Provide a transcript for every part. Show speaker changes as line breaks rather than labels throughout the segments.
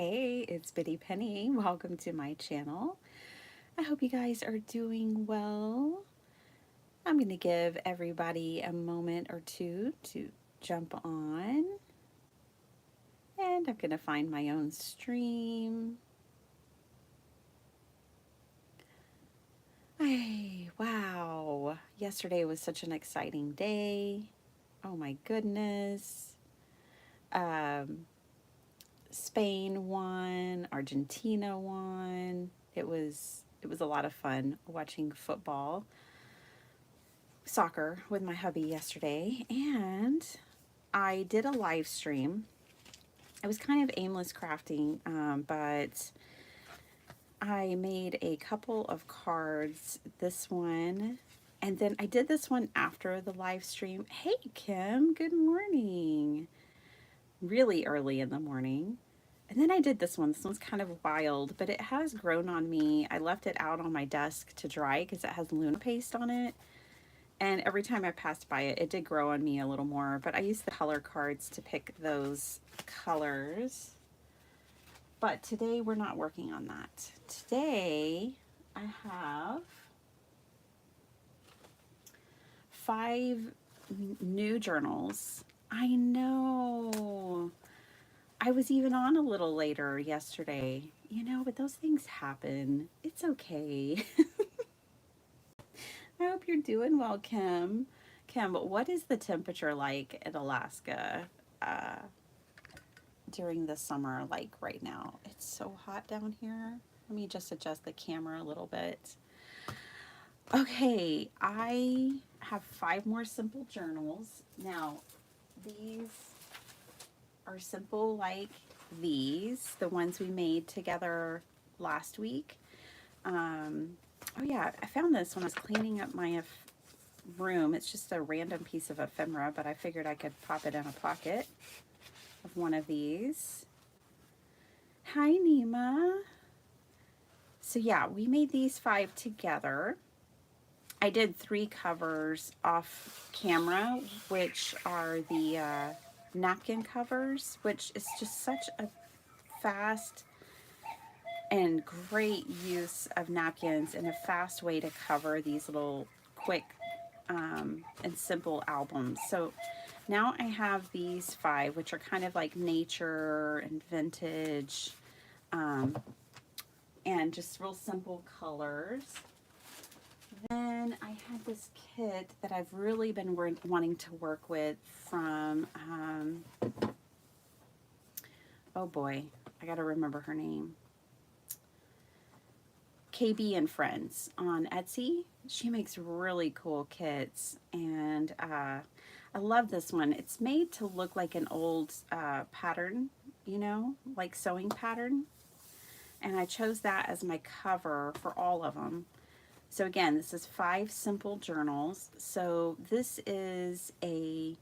Hey, it's Bitty Penny. Welcome to my channel. I hope you guys are doing well. I'm going to give everybody a moment or two to jump on. And I'm going to find my own stream. Hey, wow. Yesterday was such an exciting day. Oh my goodness. Spain won, Argentina won. It was a lot of fun watching soccer with my hubby yesterday, and I did a live stream. It was kind of aimless crafting, but I made a couple of cards. This one, and then I did this one after the live stream. Hey Kim, good morning. Really early in the morning. And then I did this one. This one's kind of wild, but it has grown on me. I left it out on my desk to dry because it has Luna paste on it. And every time I passed by it, it did grow on me a little more. But I used the color cards to pick those colors. But today we're not working on that. Today I have 5 new journals. I know. I was even on a little later yesterday, but those things happen. It's okay. I hope you're doing well, Kim. Kim, what is the temperature like in Alaska during the summer, like right now? It's so hot down here. Let me just adjust the camera a little bit. Okay, I have 5 more simple journals. Now, these are simple like these, the ones we made together last week. Oh yeah, I found this when I was cleaning up my room. It's just a random piece of ephemera, but I figured I could pop it in a pocket of one of these. Hi, Nima. So yeah, we made these 5 together. I did 3 covers off camera, which are the napkin covers, which is just such a fast and great use of napkins and a fast way to cover these little quick and simple albums. So now I have these 5, which are kind of like nature and vintage and just real simple colors. Then I had this kit that I've really been wanting to work with from, oh boy, I gotta remember her name. KB and Friends on Etsy. She makes really cool kits, and I love this one. It's made to look like an old pattern, like sewing pattern, and I chose that as my cover for all of them. So again, this is 5 simple journals. So this is a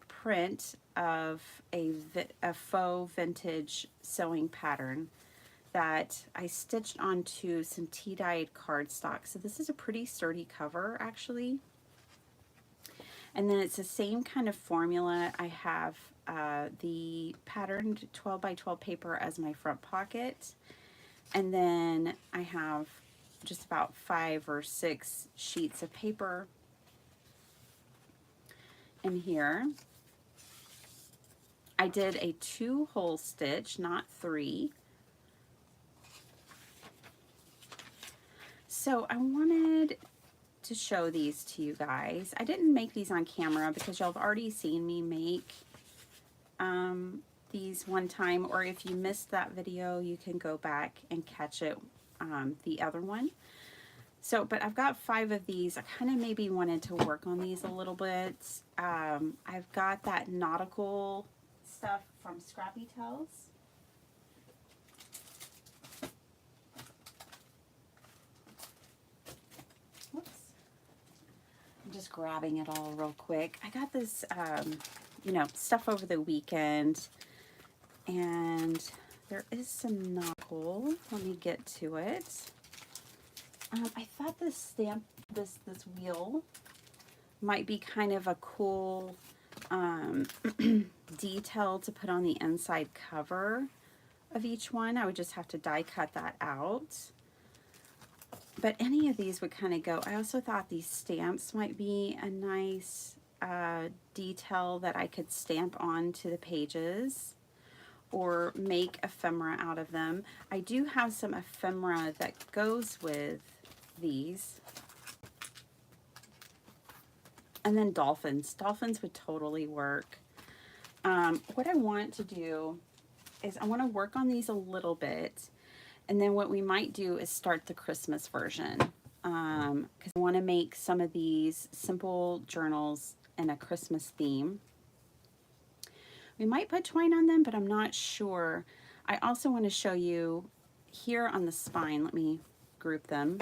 print of a faux vintage sewing pattern that I stitched onto some tea-dyed cardstock. So this is a pretty sturdy cover, actually. And then it's the same kind of formula. I have the patterned 12 by 12 paper as my front pocket. And then I have just about 5 or 6 sheets of paper in here. I did a 2-hole stitch, not 3. So I wanted to show these to you guys. I didn't make these on camera because y'all have already seen me make these one time, or if you missed that video, you can go back and catch it, the other one. So, but I've got 5 of these. I kind of maybe wanted to work on these a little bit. I've got that nautical stuff from Scrappy Tells. Whoops. I'm just grabbing it all real quick. I got this, stuff over the weekend, and there is some nautical. Let me get to it. I thought this stamp, this wheel might be kind of a cool detail to put on the inside cover of each one. I would just have to die cut that out. But any of these would kind of go. I also thought these stamps might be a nice detail that I could stamp onto the pages or make ephemera out of them. I do have some ephemera that goes with these. And then dolphins. Dolphins would totally work. What I want to do is I want to work on these a little bit. And then what we might do is start the Christmas version. Because I want to make some of these simple journals in a Christmas theme. We might put twine on them, but I'm not sure. I also want to show you here on the spine. Let me group them.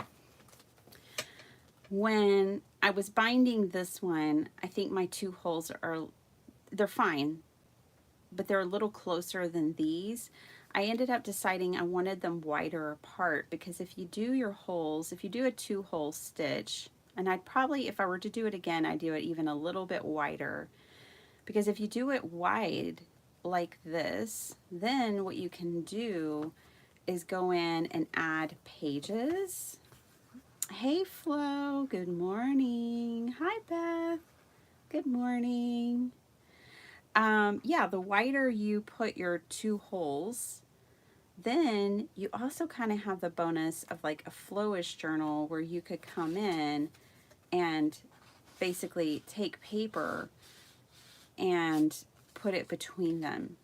When I was binding this one, I think my 2 holes they're fine, but they're a little closer than these. I ended up deciding I wanted them wider apart because if you do your holes, if you do a 2-hole stitch, and I'd probably, if I were to do it again, I'd do it even a little bit wider. Because if you do it wide like this, then what you can do is go in and add pages. Hey Flo, good morning. Hi Beth, good morning. Yeah, the wider you put your 2 holes, then you also kind of have the bonus of like a flowish journal where you could come in and basically take paper and put it between them.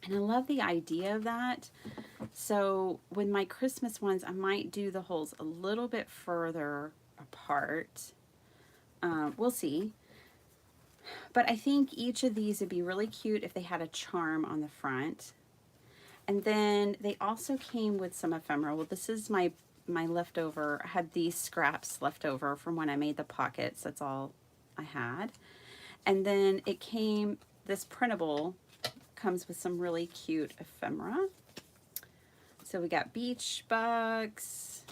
And I love the idea of that. So with my Christmas ones, I might do the holes a little bit further apart. We'll see. But I think each of these would be really cute if they had a charm on the front. And then they also came with some ephemera. Well, this is my leftover. I had these scraps left over from when I made the pockets. That's all I had. And then it came, this printable comes with some really cute ephemera. So we got beach bugs.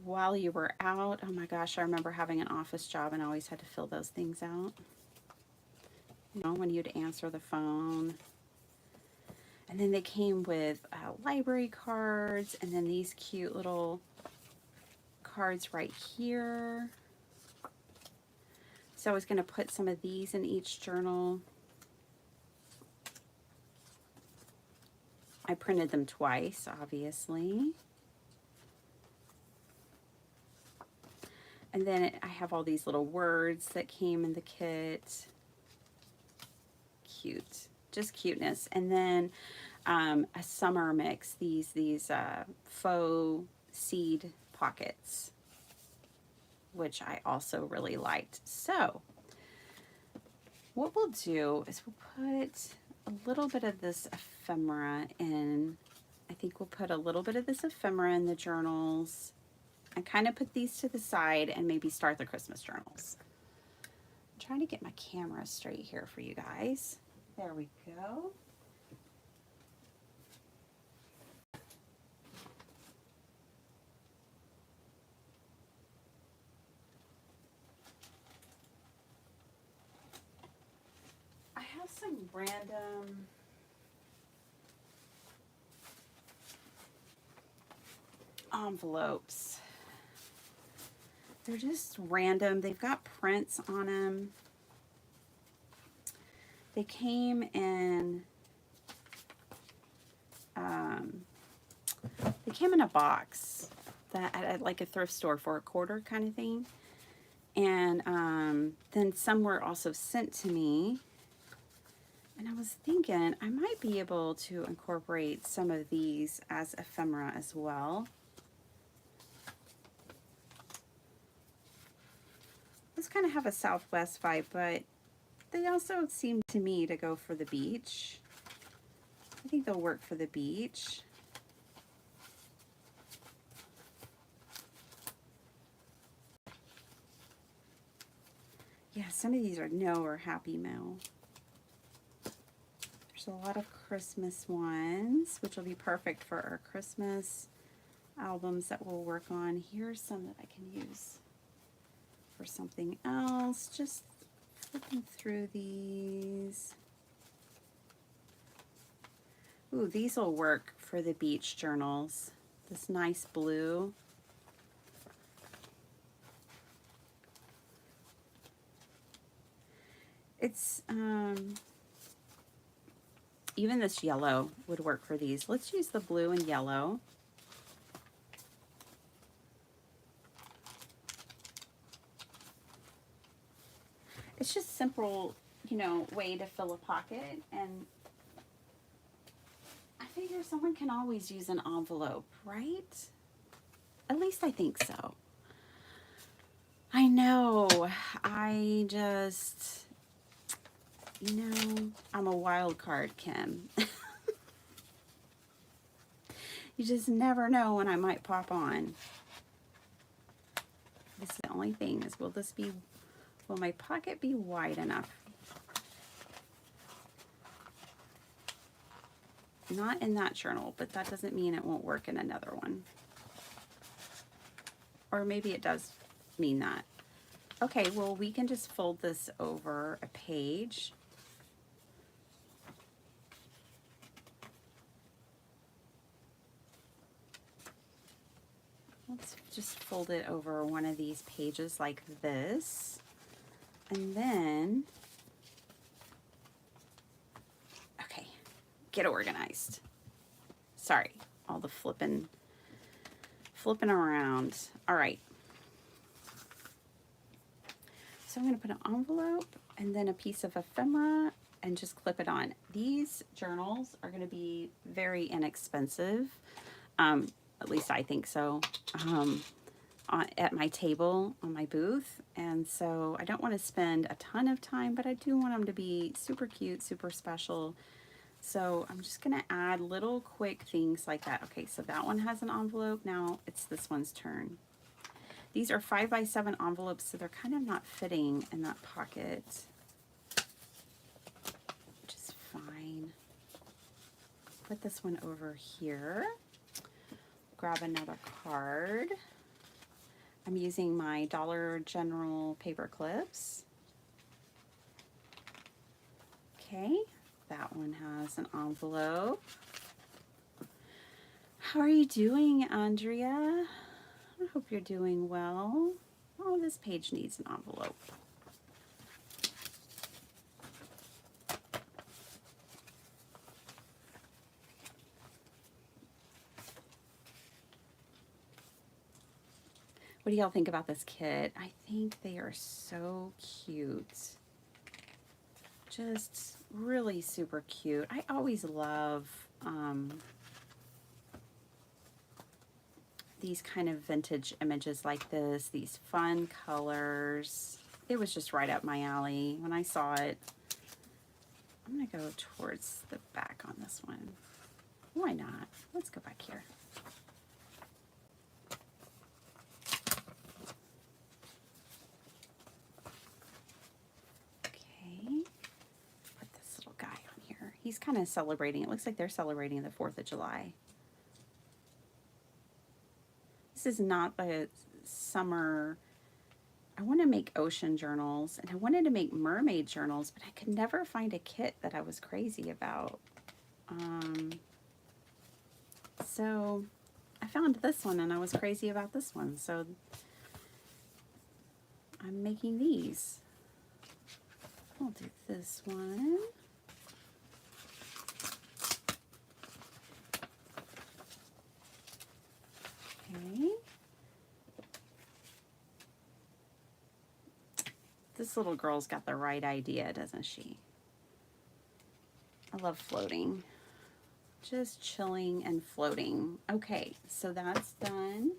While you were out, oh my gosh, I remember having an office job and I always had to fill those things out. You know, when you'd answer the phone. And then they came with library cards and then these cute little cards right here. So I was going to put some of these in each journal. I printed them twice, obviously. And then I have all these little words that came in the kit. Cute, just cuteness. And then a summer mix, these faux seed pockets, which I also really liked. So what we'll do is we'll put a little bit of this ephemera in. I think we'll put a little bit of this ephemera in the journals and kind of put these to the side and maybe start the Christmas journals. I'm trying to get my camera straight here for you guys. There we go. I have some random envelopes. They're just random. They've got prints on them. They came in a box that at like a thrift store for a quarter kind of thing. And then some were also sent to me. And I was thinking I might be able to incorporate some of these as ephemera as well. Those kind of have a Southwest vibe, but they also seem to me to go for the beach. I think they'll work for the beach. Yeah, some of these are no or Happy Mail. There's a lot of Christmas ones, which will be perfect for our Christmas albums that we'll work on. Here's some that I can use for something else. Just flipping through these. Ooh, these will work for the beach journals. This nice blue. It's, even this yellow would work for these. Let's use the blue and yellow. It's just simple, you know, way to fill a pocket, and I figure someone can always use an envelope, right? At least I think so. I know, I just, you know, I'm a wild card, Kim. You just never know when I might pop on. This is the only thing is, will my pocket be wide enough? Not in that journal, but that doesn't mean it won't work in another one. Or maybe it does mean that. Okay, well, we can just fold this over a page. Let's just fold it over one of these pages like this. And then, okay, get organized. Sorry, all the flipping around. All right. So I'm going to put an envelope and then a piece of ephemera and just clip it on. These journals are going to be very inexpensive. At least I think so. At my table on my booth, and so I don't want to spend a ton of time, but I do want them to be super cute, super special. So I'm just going to add little quick things like that. Okay, so that one has an envelope. Now it's this one's turn. These are 5x7 envelopes, so they're kind of not fitting in that pocket, which is fine. Put this one over here. Grab another card. I'm using my Dollar General paper clips. Okay, that one has an envelope. How are you doing, Andrea? I hope you're doing well. Oh, this page needs an envelope. What do y'all think about this kit? I think they are so cute. Just really super cute. I always love these kind of vintage images like this, these fun colors. It was just right up my alley when I saw it. I'm gonna go towards the back on this one. Why not? Let's go back here. Okay, put this little guy on here. He's kind of celebrating. It looks like they're celebrating the 4th of July. This is not a summer. I want to make ocean journals, and I wanted to make mermaid journals, but I could never find a kit that I was crazy about. So I found this one, and I was crazy about this one. So I'm making these. I'll do this one. Okay. This little girl's got the right idea, doesn't she? I love floating. Just chilling and floating. Okay, so that's done.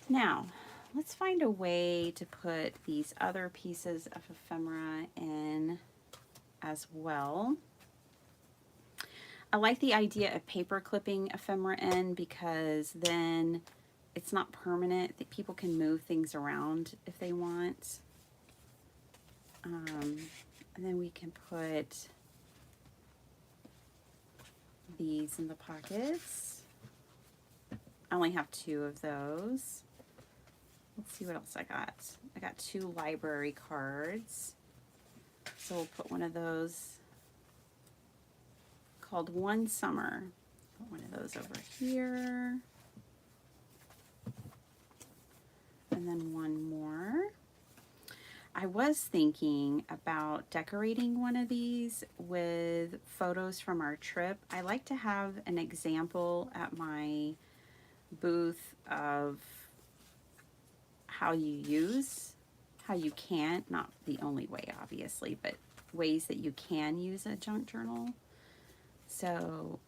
Now, let's find a way to put these other pieces of ephemera in as well. I like the idea of paper clipping ephemera in because then it's not permanent, that people can move things around if they want. And then we can put these in the pockets. I only have 2 of those. Let's see what else I got. I got 2 library cards. So we'll put one of those called One Summer. Put one of those over here. And then one more. I was thinking about decorating one of these with photos from our trip. I like to have an example at my booth of how you can, not the only way obviously, but ways that you can use a junk journal. So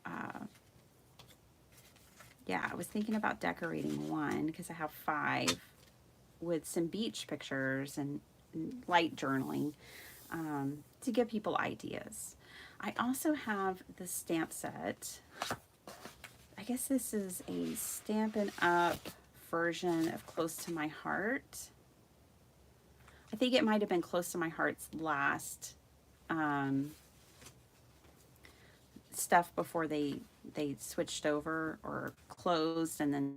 yeah, I was thinking about decorating one because I have 5 with some beach pictures and light journaling to give people ideas. I also have the stamp set. I guess this is a Stampin' Up version of Close to My Heart. I think it might have been Close to My Heart's last stuff before they switched over or closed, and then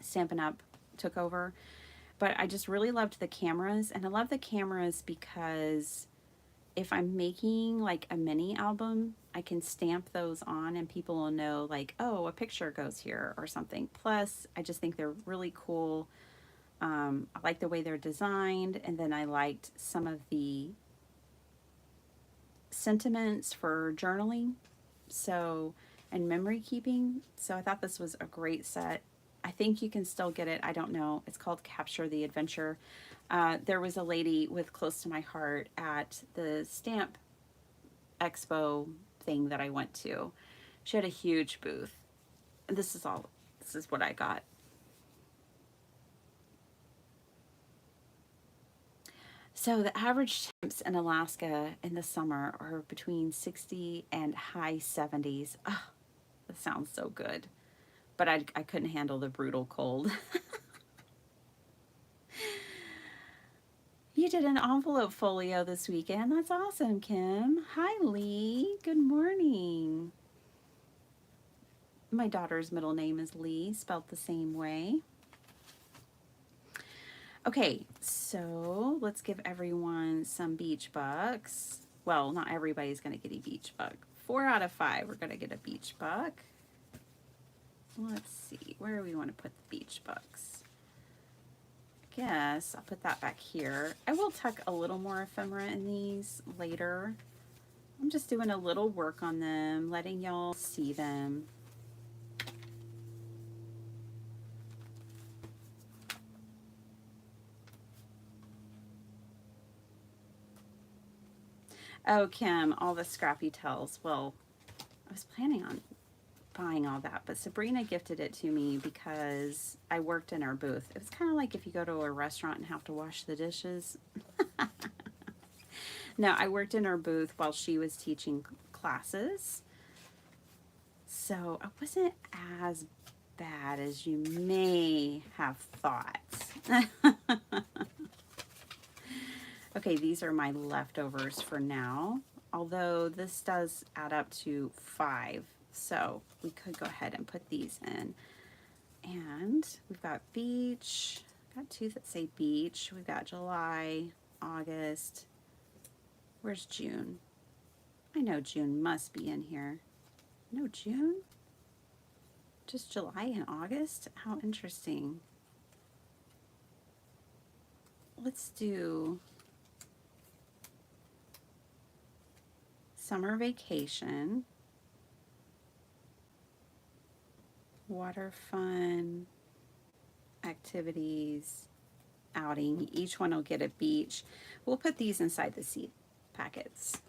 Stampin' Up took over. But I just really loved the cameras, and I love the cameras because if I'm making like a mini album, I can stamp those on and people will know like, oh, a picture goes here or something. Plus, I just think they're really cool. I like the way they're designed, and then I liked some of the sentiments for journaling, so, and memory keeping. So I thought this was a great set. I think you can still get it. I don't know. It's called Capture the Adventure. There was a lady with Close to My Heart at the Stamp Expo thing that I went to. She had a huge booth. And this is what I got. So the average temps in Alaska in the summer are between 60 and high 70s. Oh, that sounds so good. But I couldn't handle the brutal cold. You did an envelope folio this weekend. That's awesome, Kim. Hi, Lee. Good morning. My daughter's middle name is Lee, spelled the same way. Okay, so let's give everyone some beach bucks. Well, not everybody's going to get a beach buck. 4 out of 5 are going to get a beach buck. Let's see, where do we want to put the beach bucks? I guess I'll put that back here. I will tuck a little more ephemera in these later. I'm just doing a little work on them, letting y'all see them. Oh, Kim, all the scrappy tells. Well, I was planning on buying all that, but Sabrina gifted it to me because I worked in her booth. It was kind of like if you go to a restaurant and have to wash the dishes. No, I worked in her booth while she was teaching classes. So I wasn't as bad as you may have thought. Okay, these are my leftovers for now, although this does add up to 5, so we could go ahead and put these in. And we've got beach, got 2 that say beach, we've got July, August, where's June? I know June must be in here. No June? Just July and August? How interesting. Let's do summer vacation, water fun, activities, outing. Each one will get a beach. We'll put these inside the seed packets.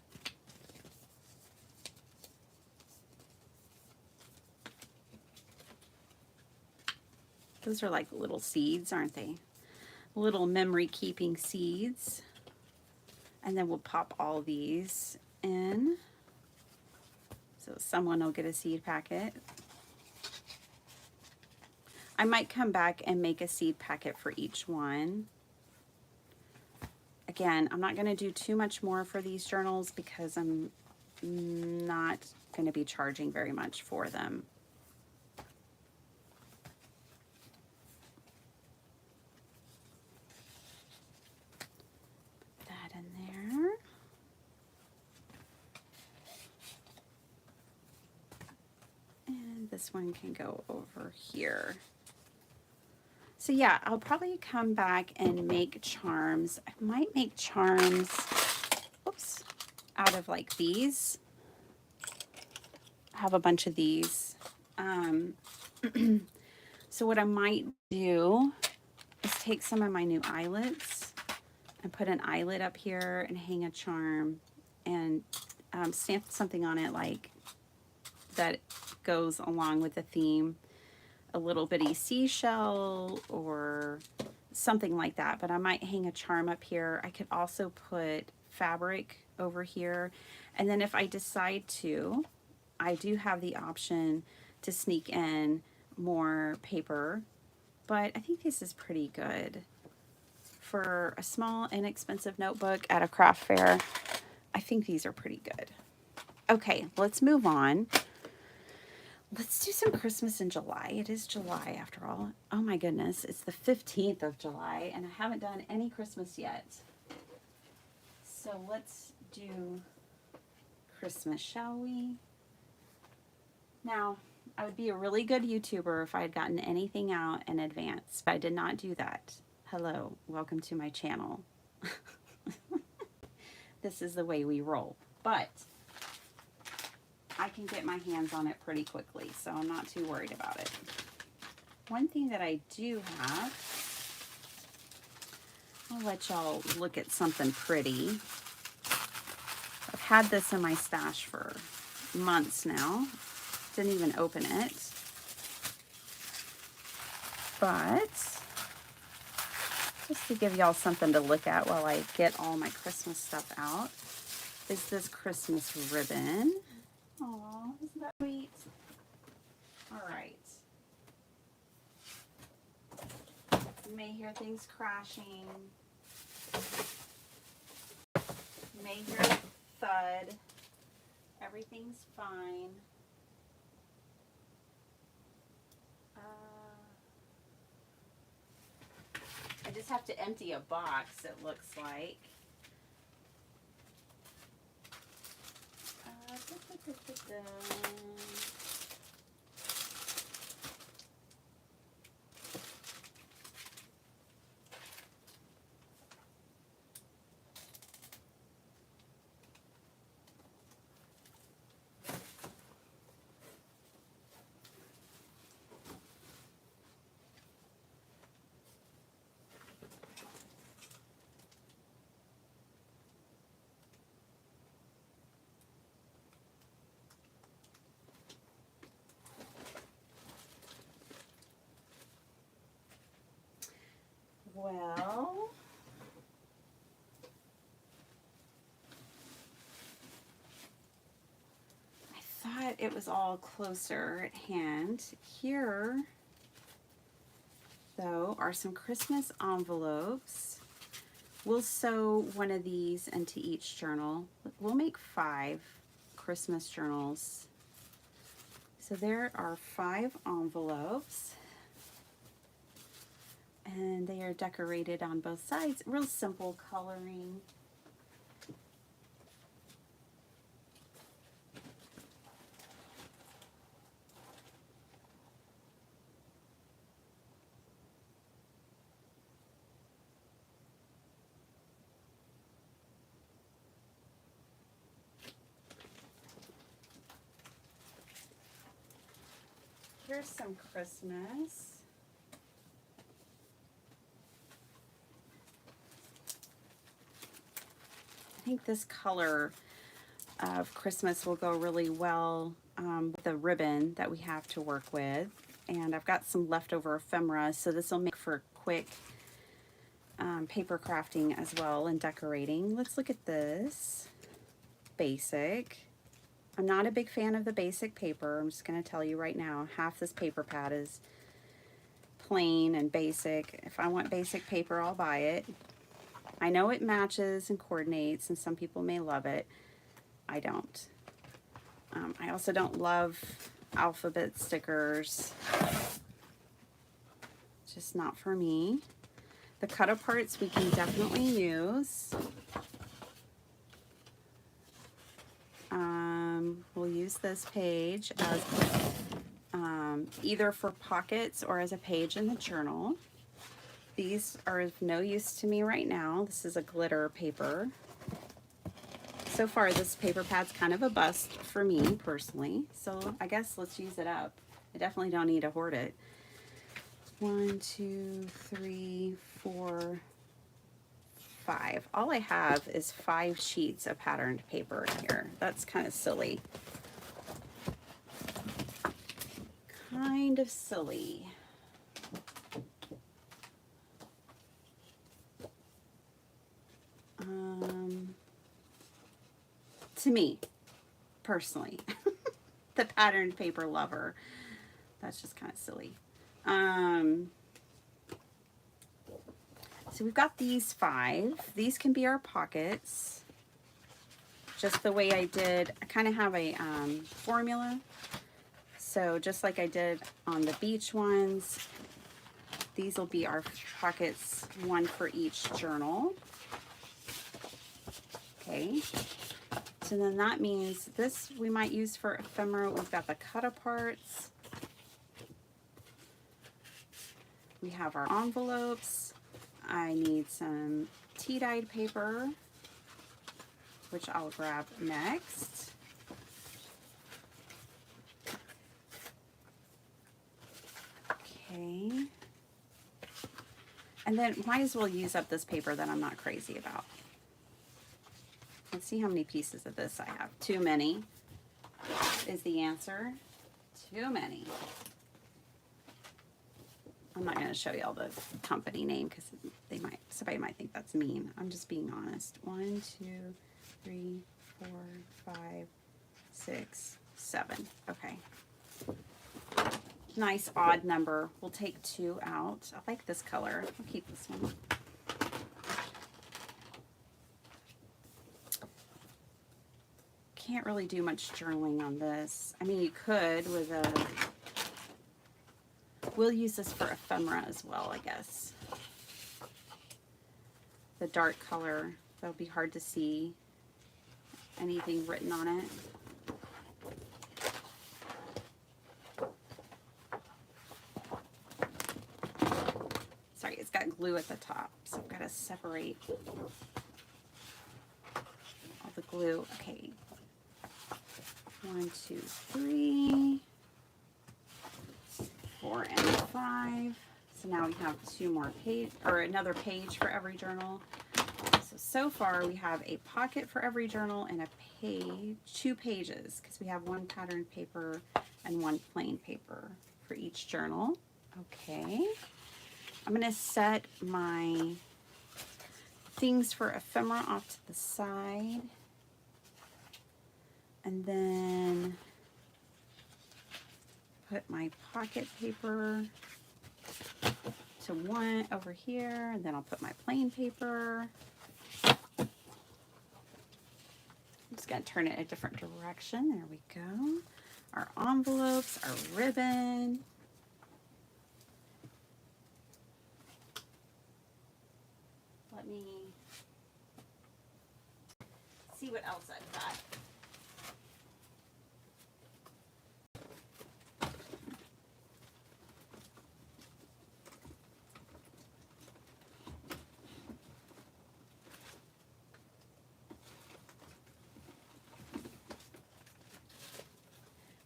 Those are like little seeds, aren't they? Little memory keeping seeds. And then we'll pop all these in. So someone will get a seed packet. I might come back and make a seed packet for each one. Again, I'm not going to do too much more for these journals because I'm not going to be charging very much for them. Put that in there. this one can go over here. So yeah, I'll probably come back and make charms. I might make charms, oops, out of like these. I have a bunch of these. So what I might do is take some of my new eyelets and put an eyelet up here and hang a charm and stamp something on it like that goes along with the theme. A little bitty seashell or something like that, but I might hang a charm up here. I could also put fabric over here, and then if I decide to, I do have the option to sneak in more paper, but I think this is pretty good for a small inexpensive notebook at a craft fair. I think these are pretty good. Okay, let's move on. Let's do some Christmas in July. It is July after all. Oh my goodness, it's the 15th of July and I haven't done any Christmas yet. So let's do Christmas, shall we? Now, I would be a really good YouTuber if I had gotten anything out in advance, but I did not do that. Hello, welcome to my channel. This is the way we roll. But I can get my hands on it pretty quickly, so I'm not too worried about it. One thing that I do have, I'll let y'all look at something pretty. I've had this in my stash for months now. Didn't even open it. But just to give y'all something to look at while I get all my Christmas stuff out, is this Christmas ribbon. Aw, isn't that sweet? All right. You may hear things crashing. You may hear a thud. Everything's fine. I just have to empty a box, it looks like. Well, I thought it was all closer at hand. Here, though, are some Christmas envelopes. We'll sew one of these into each journal. We'll make 5 Christmas journals. So there are 5 envelopes. And they are decorated on both sides. Real simple coloring. Here's some Christmas. I think this color of Christmas will go really well with the ribbon that we have to work with. And I've got some leftover ephemera, so this will make for quick paper crafting as well and decorating. Let's look at this. Basic. I'm not a big fan of the basic paper. I'm just going to tell you right now, half this paper pad is plain and basic. If I want basic paper, I'll buy it. I know it matches and coordinates, and some people may love it. I don't. I also don't love alphabet stickers. Just not for me. The cut-aparts we can definitely use. We'll use this page as either for pockets or as a page in the journal. These are of no use to me right now. This is a glitter paper. So far, this paper pad's kind of a bust for me personally, so I guess let's use it up. I definitely don't need to hoard it. 1, 2, 3, 4, 5. All I have is 5 sheets of patterned paper here. That's kind of silly. Kind of silly. To me, personally, the patterned paper lover, that's just kind of silly. So we've got these 5. These can be our pockets, just the way I did. I kind of have a formula. So just like I did on the beach ones, these will be our pockets, one for each journal. Okay. So then that means this we might use for ephemera. We've got the cut aparts. We have our envelopes. I need some tea-dyed paper, which I'll grab next. Okay. And then might as well use up this paper that I'm not crazy about. Let's see how many pieces of this I have. Too many is the answer. Too many. I'm not going to show you all the company name because somebody might think that's mean. I'm just being honest. 1, 2, 3, 4, 5, 6, 7. Okay. Nice odd number. We'll take 2 out. I like this color. I'll keep this one. Can't really do much journaling on this. I mean, you could with a... We'll use this for ephemera as well, I guess. The dark color, that'll be hard to see anything written on it. Sorry, it's got glue at the top, so I've got to separate all the glue. Okay. 1, 2, 3, 4, and 5. So now we have 2 more page, or another page for every journal. So far we have a pocket for every journal and a page, 2 pages, because we have 1 patterned paper and 1 plain paper for each journal. Okay. I'm going to set my things for ephemera off to the side. And then put my pocket paper to one over here, and then I'll put my plain paper. I'm just going to turn it a different direction. There we go. Our envelopes, our ribbon. Let me see what else I've got.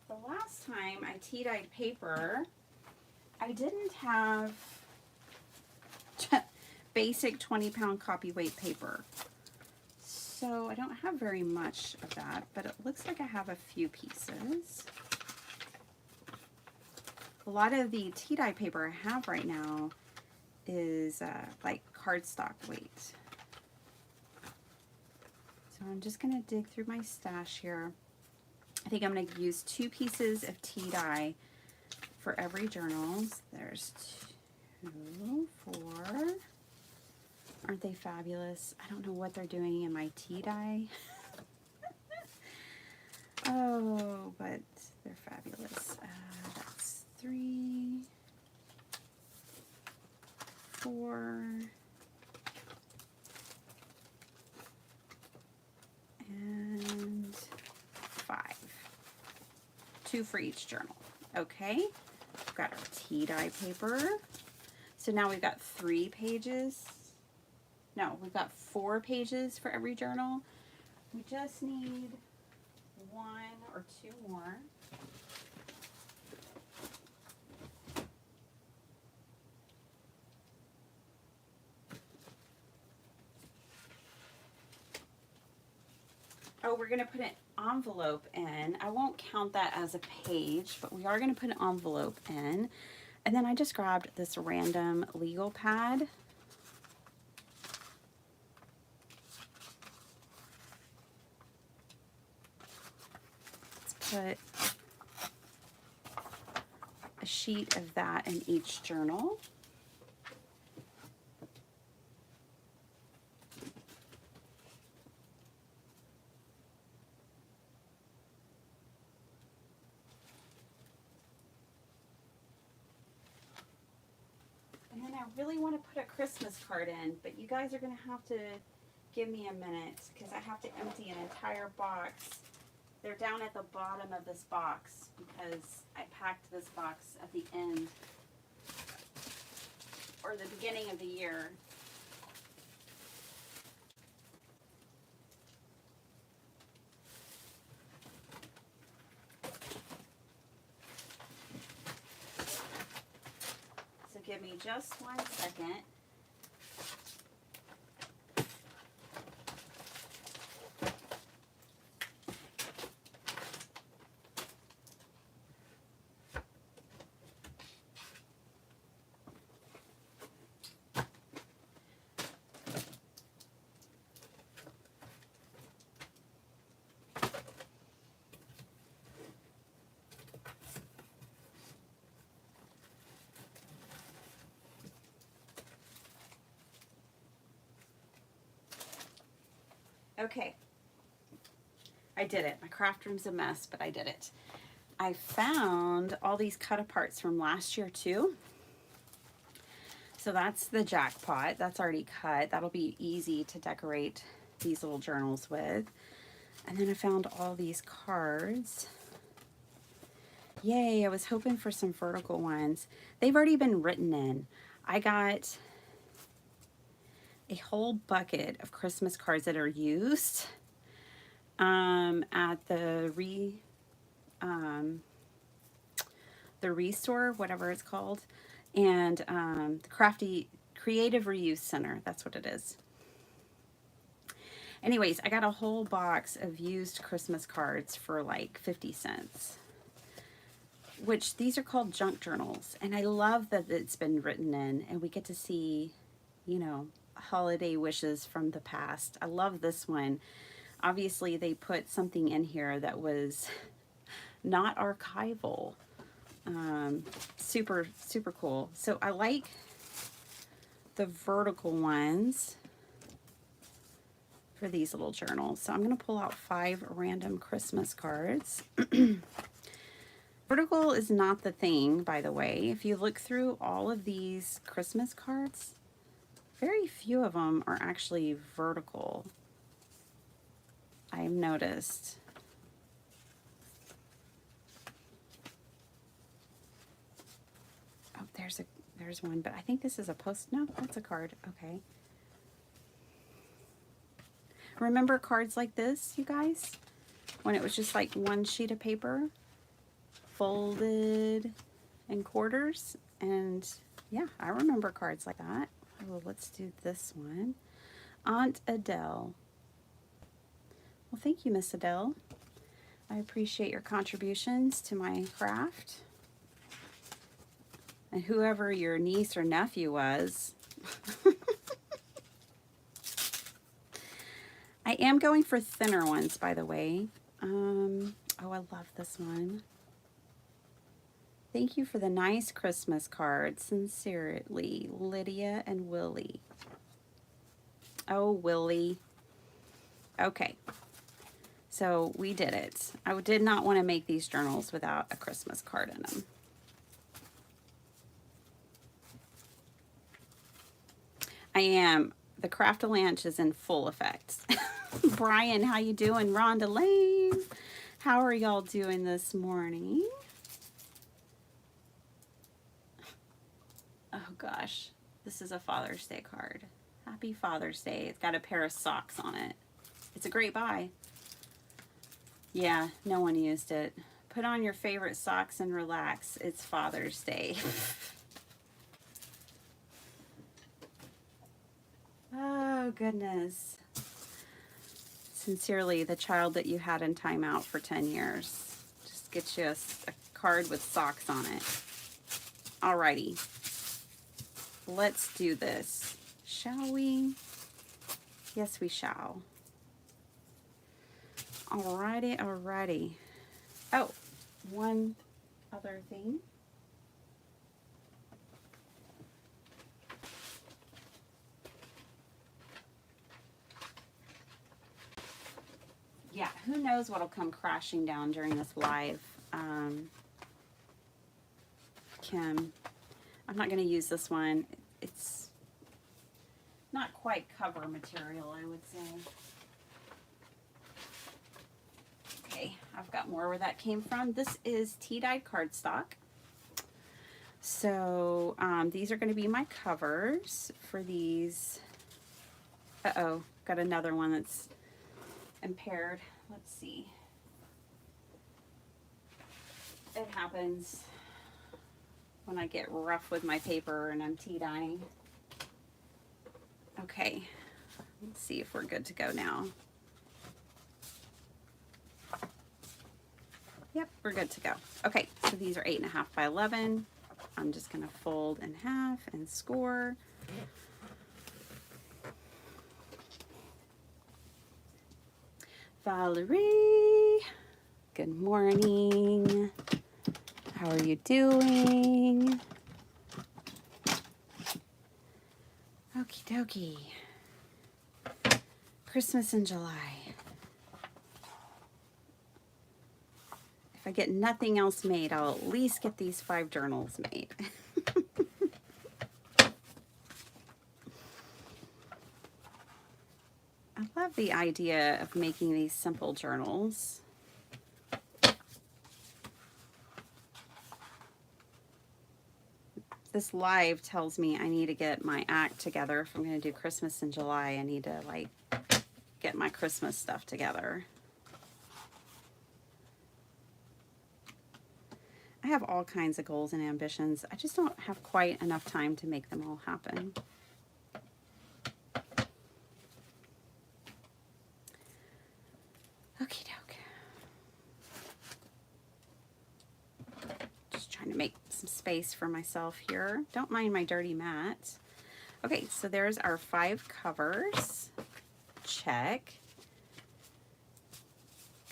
The last time I tea-dyed paper, I didn't have basic 20-pound copy weight paper. So I don't have very much of that, but it looks like I have a few pieces. A lot of the tea-dye paper I have right now is like cardstock weight. So I'm just going to dig through my stash here. I think I'm going to use 2 pieces of tea dye for every journal. There's 2, 4. Aren't they fabulous? I don't know what they're doing in my tea dye. Oh, but they're fabulous. That's 3, 4, and 5. 2 for each journal. Okay, got our tea dye paper. So now we've got 3 pages. No, we've got 4 pages for every journal. We just need 1 or 2 more. Oh, we're going to put an envelope in. I won't count that as a page, but we are going to put an envelope in. And then I just grabbed this random legal pad. Let's put a sheet of that in each journal. Really want to put a Christmas card in, but you guys are going to have to give me a minute because I have to empty an entire box. They're down at the bottom of this box because I packed this box at the end or the beginning of the year. Give me just 1 second. Okay, I did it. My craft room's a mess, but I did it. I found all these cut aparts from last year too. So that's the jackpot. That's already cut. That'll be easy to decorate these little journals with. And then I found all these cards. Yay, I was hoping for some vertical ones. They've already been written in. I got a whole bucket of Christmas cards that are used at the Restore, whatever it's called, and the Creative Reuse Center. That's what it is. Anyways, I got a whole box of used Christmas cards for like 50 cents. Which these are called junk journals, and I love that it's been written in, and we get to see, you know, holiday wishes from the past. I love this one. Obviously, they put something in here that was not archival. Super, super cool. So I like the vertical ones for these little journals. So I'm going to pull out 5 random Christmas cards. Vertical is not the thing, by the way. If you look through all of these Christmas cards, very few of them are actually vertical. I've noticed. Oh, there's one, but I think this is a post. No, that's a card. Okay. Remember cards like this, you guys? When it was just like one sheet of paper, folded in quarters, and yeah, I remember cards like that. Oh, let's do this one. Aunt Adele. Well, thank you, Miss Adele. I appreciate your contributions to my craft. And whoever your niece or nephew was. I am going for thinner ones, by the way. Oh, I love this one. Thank you for the nice Christmas card. Sincerely, Lydia and Willie. Oh, Willie. Okay. So we did it. I did not want to make these journals without a Christmas card in them. I am. The Craft-A-Lanch is in full effect. Brian, how you doing? Rhonda Lane, how are y'all doing this morning? gosh, this is a Father's Day card. Happy Father's Day. It's got a pair of socks on it. It's a great buy. Yeah, no one used it. Put on your favorite socks and relax. It's Father's Day. Oh, goodness. Sincerely, the child that you had in timeout for 10 years. Just get you a card with socks on it. Alrighty. Let's do this. Shall we? Yes, we shall. Alrighty, alrighty. Oh, one other thing. Yeah, who knows what'll come crashing down during this live. Kim, I'm not going to use this one. It's not quite cover material, I would say. Okay, I've got more where that came from. This is tea-dyed cardstock. So these are going to be my covers for these. Uh-oh, got another one that's impaired. Let's see. It happens when I get rough with my paper and I'm tea dyeing. Okay, let's see if we're good to go now. Yep, we're good to go. Okay, so these are 8.5 by 11. I'm just gonna fold in half and score. Valerie, good morning. How are you doing? Okie dokie. Christmas in July. If I get nothing else made, I'll at least get these 5 journals made. I love the idea of making these simple journals. This live tells me I need to get my act together. If I'm going to do Christmas in July, I need to like get my Christmas stuff together. I have all kinds of goals and ambitions. I just don't have quite enough time to make them all happen. Okie doke. Just trying to make some space for myself here. Don't mind my dirty mat. Okay, so there's our 5 covers. Check.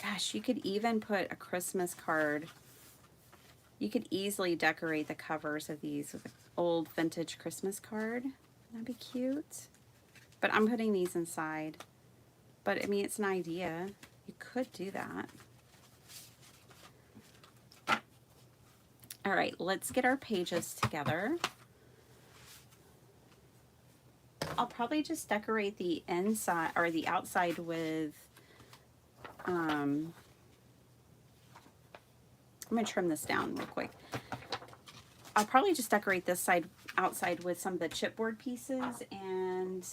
Gosh, you could even put a Christmas card. You could easily decorate the covers of these with an old vintage Christmas card. That'd be cute. But I'm putting these inside. But I mean, it's an idea. You could do that. All right, let's get our pages together. I'll probably just decorate the inside or the outside with, I'm going to trim this down real quick. I'll probably just decorate this side outside with some of the chipboard pieces and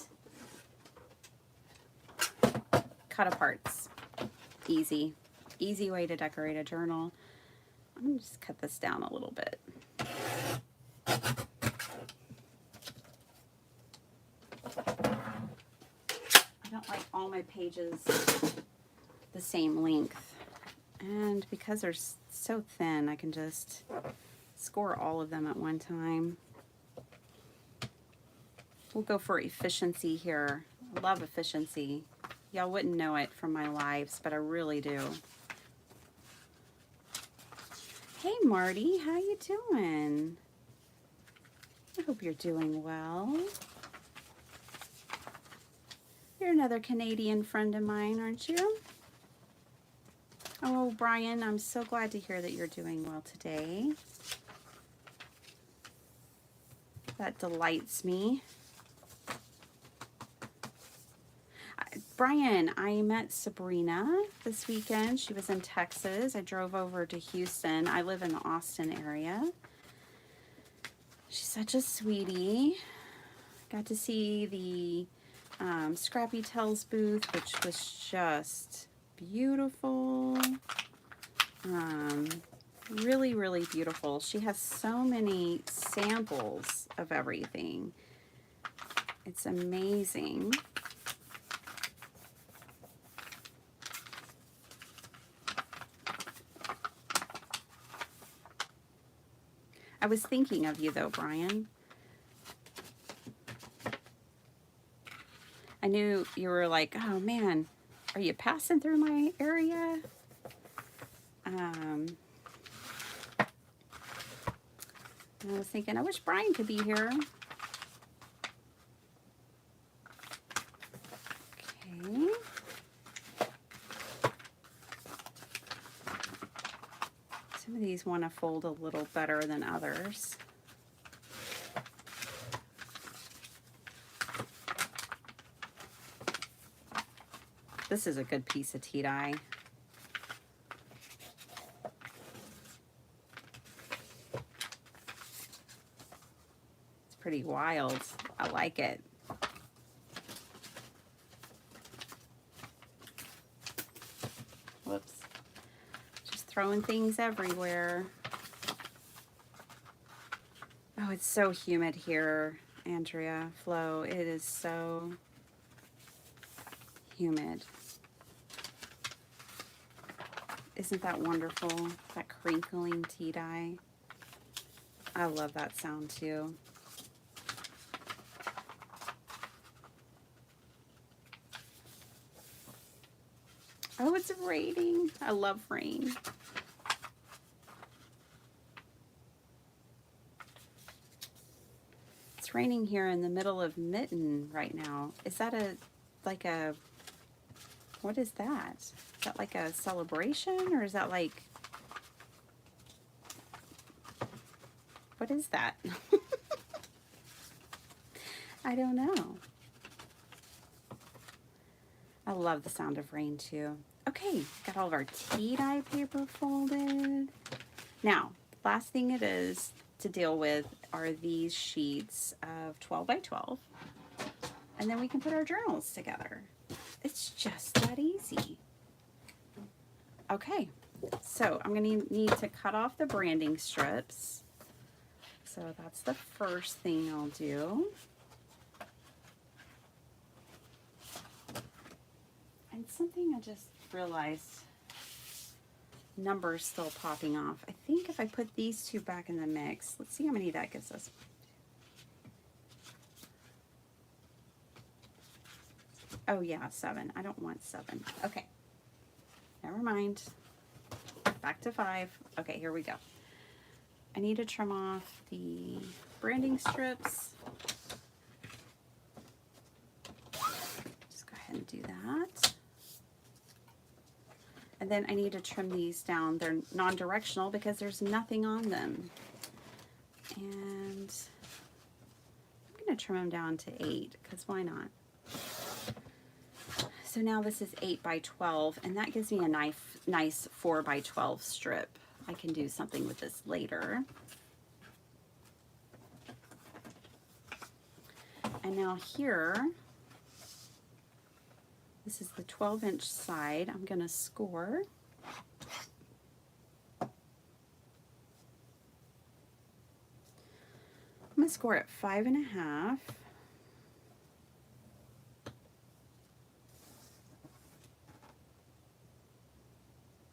cut aparts. Easy way to decorate a journal. I'm going to just cut this down a little bit. I don't like all my pages the same length. And because they're so thin, I can just score all of them at one time. We'll go for efficiency here. I love efficiency. Y'all wouldn't know it from my lives, but I really do. Hey Marty, how you doing? I hope you're doing well. You're another Canadian friend of mine, aren't you? Oh, Brian, I'm so glad to hear that you're doing well today. That delights me. Brian, I met Sabrina this weekend. She was in Texas. I drove over to Houston. I live in the Austin area. She's such a sweetie. Got to see the Scrappy Tales booth, which was just beautiful. Really, really beautiful. She has so many samples of everything. It's amazing. I was thinking of you though, Brian. I knew you were like, oh man, are you passing through my area? I was thinking, I wish Brian could be here. Okay. Some of these want to fold a little better than others. This is a good piece of tea dye. It's pretty wild. I like it. Whoops. Just throwing things everywhere. Oh, it's so humid here, Andrea, Flo. It is so humid. Isn't that wonderful? That crinkling tea dye. I love that sound too. Oh, it's raining. I love rain. It's raining here in the middle of Mitten right now. Is that like a, what is that? Is that like a celebration, or is that like, what is that? I don't know. I love the sound of rain too. Okay, got all of our tea dye paper folded. Now, last thing it is to deal with are these sheets of 12 by 12. And then we can put our journals together. It's just that easy. Okay, so I'm going to need to cut off the branding strips. So that's the first thing I'll do. And something I just realized, numbers still popping off. I think if I put these two back in the mix, let's see how many that gives us. Oh yeah, 7. I don't want 7. Okay, never mind. Back to 5. Okay, here we go. I need to trim off the branding strips. Just go ahead and do that. And then I need to trim these down. They're non-directional because there's nothing on them. And I'm going to trim them down to 8 because why not? So now this is 8 by 12, and that gives me a nice 4 by 12 strip. I can do something with this later. And now here, this is the 12-inch side. I'm going to score. I'm going to score at 5.5.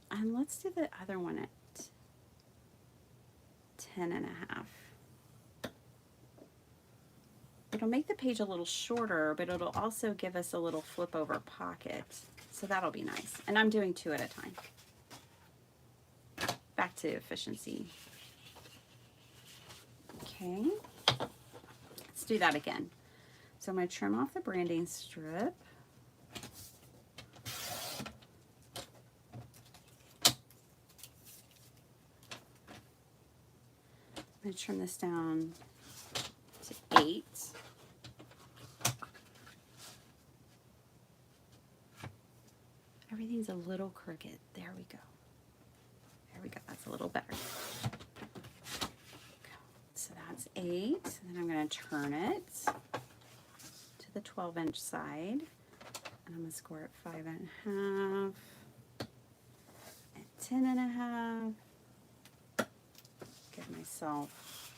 And let's do the other one at 10.5. It'll make the page a little shorter, but it'll also give us a little flip over pocket. So that'll be nice. And I'm doing 2 at a time. Back to efficiency. Okay. Let's do that again. So I'm going to trim off the branding strip. I'm going to trim this down to 8. Everything's a little crooked. There we go. There we go. That's a little better. So that that's 8. Then I'm going to turn it to the 12-inch side. And I'm going to score it 5.5 and 10.5. Give myself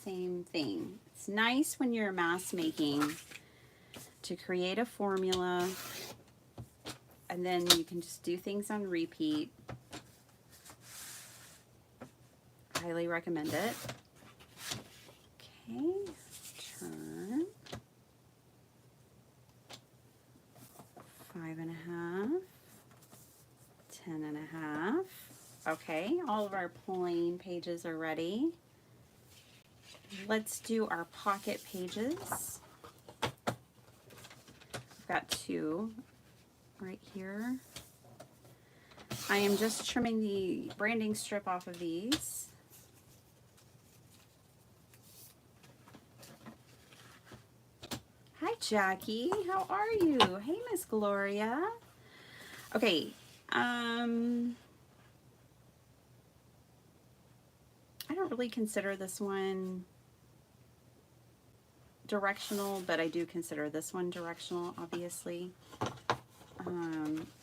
same thing. It's nice when you're mask making to create a formula and then you can just do things on repeat. Highly recommend it. Okay, turn 5.5, 10.5. Okay, all of our pulling pages are ready. Let's do our pocket pages. I've got 2 right here. I am just trimming the branding strip off of these. Hi Jackie, how are you? Hey Miss Gloria. Okay, I don't really consider this one directional, but I do consider this one directional, obviously.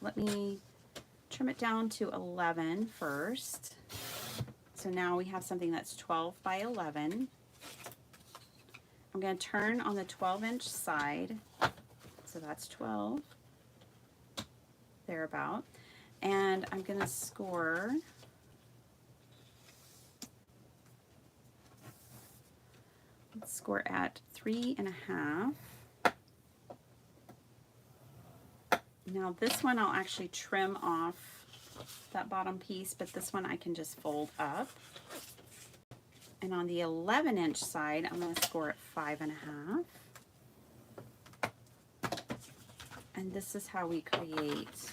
Let me trim it down to 11 first. So now we have something that's 12 by 11. I'm going to turn on the 12-inch side. So that's 12, thereabout. And I'm going to score at 3.5. Now this one I'll actually trim off that bottom piece, but this one I can just fold up. And on the 11-inch side, I'm going to score at 5.5. And this is how we create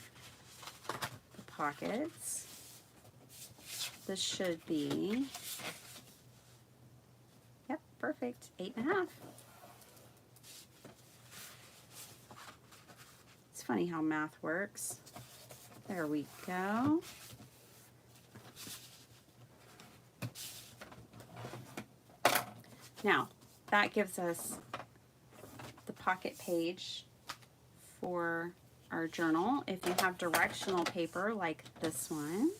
the pockets. This should be, yep, perfect, 8.5. It's funny how math works. There we go. Now, that gives us the pocket page for our journal. If you have directional paper like this one,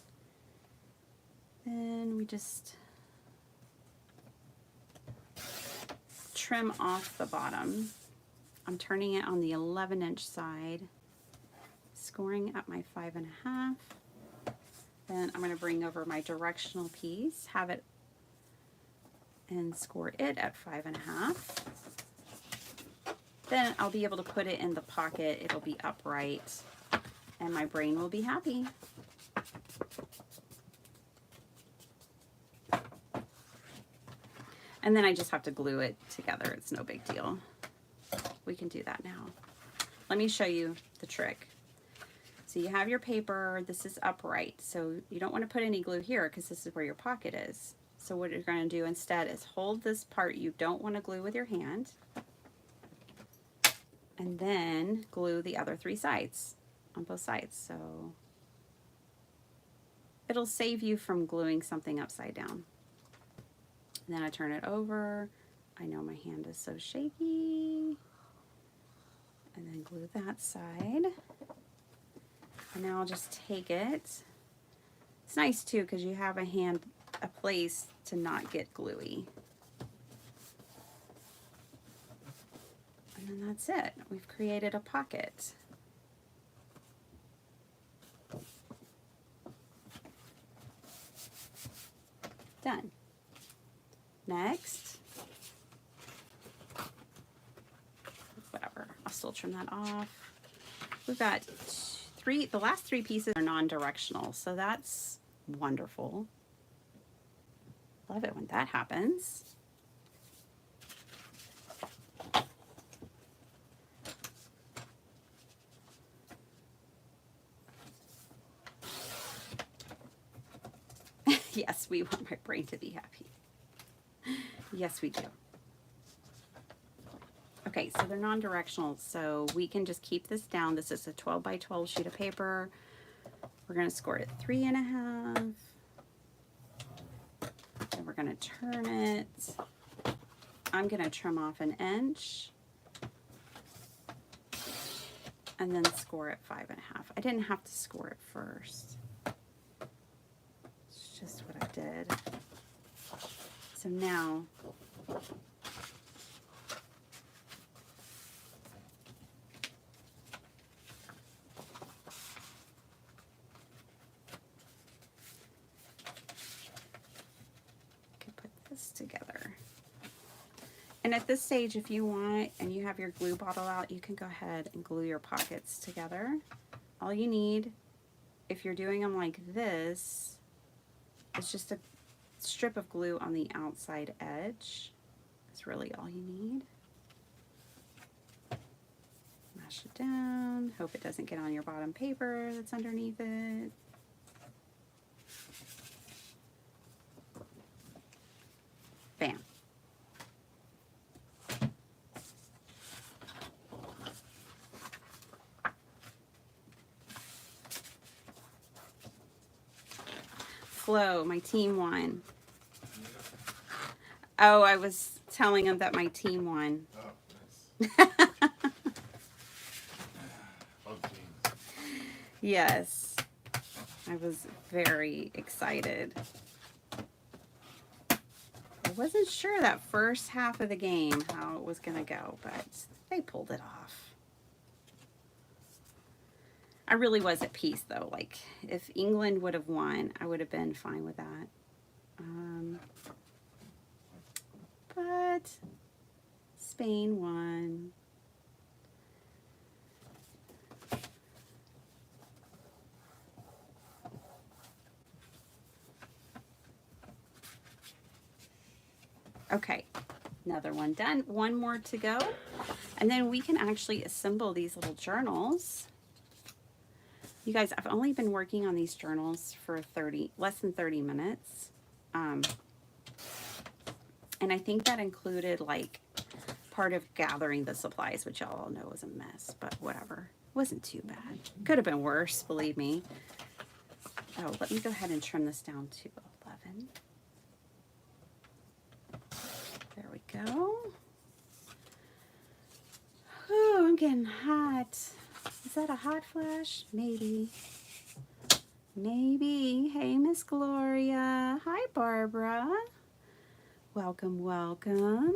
then we just trim off the bottom. I'm turning it on the 11-inch side, scoring at my 5.5. Then I'm going to bring over my directional piece, have it and score it at 5.5. Then I'll be able to put it in the pocket. It'll be upright and my brain will be happy. And then I just have to glue it together. It's no big deal. We can do that now. Let me show you the trick. So you have your paper, this is upright. So you don't want to put any glue here because this is where your pocket is. So what you're going to do instead is hold this part you don't want to glue with your hand and then glue the other 3 sides on both sides. So it'll save you from gluing something upside down. And then I turn it over. I know my hand is so shaky. And then glue that side. And now I'll just take it. It's nice too because you have a place to not get gluey. And then that's it. We've created a pocket. Done. Next, whatever, I'll still trim that off. We've got the last 3 pieces are non-directional, so that's wonderful. Love it when that happens. Yes, we want my brain to be happy. Yes, we do. Okay, so they're non-directional, so we can just keep this down. This is a 12 by 12 sheet of paper. We're going to score it 3.5. And we're going to turn it. I'm going to trim off 1 inch and then score it 5.5. I didn't have to score it first. It's just what I did. So now together. And at this stage, if you want and you have your glue bottle out, you can go ahead and glue your pockets together. All you need, if you're doing them like this, is just a strip of glue on the outside edge. That's really all you need. Mash it down. Hope it doesn't get on your bottom paper that's underneath it. Bam. Flo, my team won. Oh, I was telling him that my team won.
Oh, nice.
Yes, I was very excited. I wasn't sure that first half of the game how it was going to go, but they pulled it off. I really was at peace, though. Like, if England would have won, I would have been fine with that. But Spain won. Okay, another one done. One more to go. And then we can actually assemble these little journals. You guys, I've only been working on these journals for less than 30 minutes. And I think that included like part of gathering the supplies, which y'all all know was a mess, but whatever. It wasn't too bad. Could have been worse, believe me. Oh, let me go ahead and trim this down to 11. There we go. Ooh, I'm getting hot. Is that a hot flash? Maybe. Maybe. Hey, Miss Gloria. Hi, Barbara. Welcome, welcome.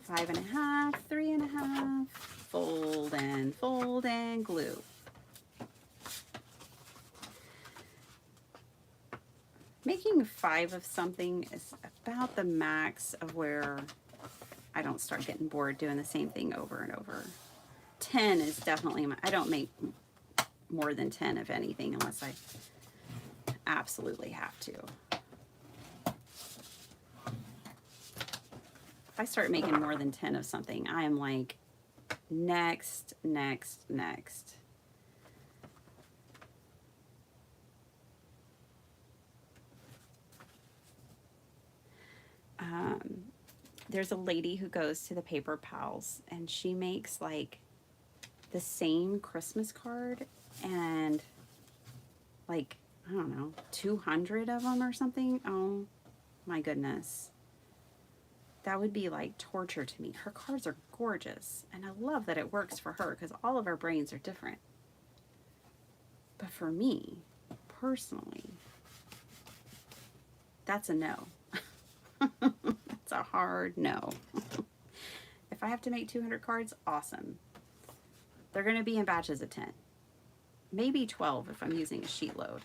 5.5, 3.5. Fold and glue. Making 5 of something is about the max of where I don't start getting bored doing the same thing over and over. 10 is definitely, I don't make more than 10 of anything unless I absolutely have to. If I start making more than 10 of something, I am like, next, next, next. There's a lady who goes to the Paper Pals, and she makes like the same Christmas card and like, I don't know, 200 of them or something. Oh my goodness. That would be like torture to me. Her cards are gorgeous, and I love that it works for her because all of our brains are different. But for me, personally, that's a no. It's a hard no. If I have to make 200 cards, awesome. They're going to be in batches of 10. Maybe 12 if I'm using a sheet load.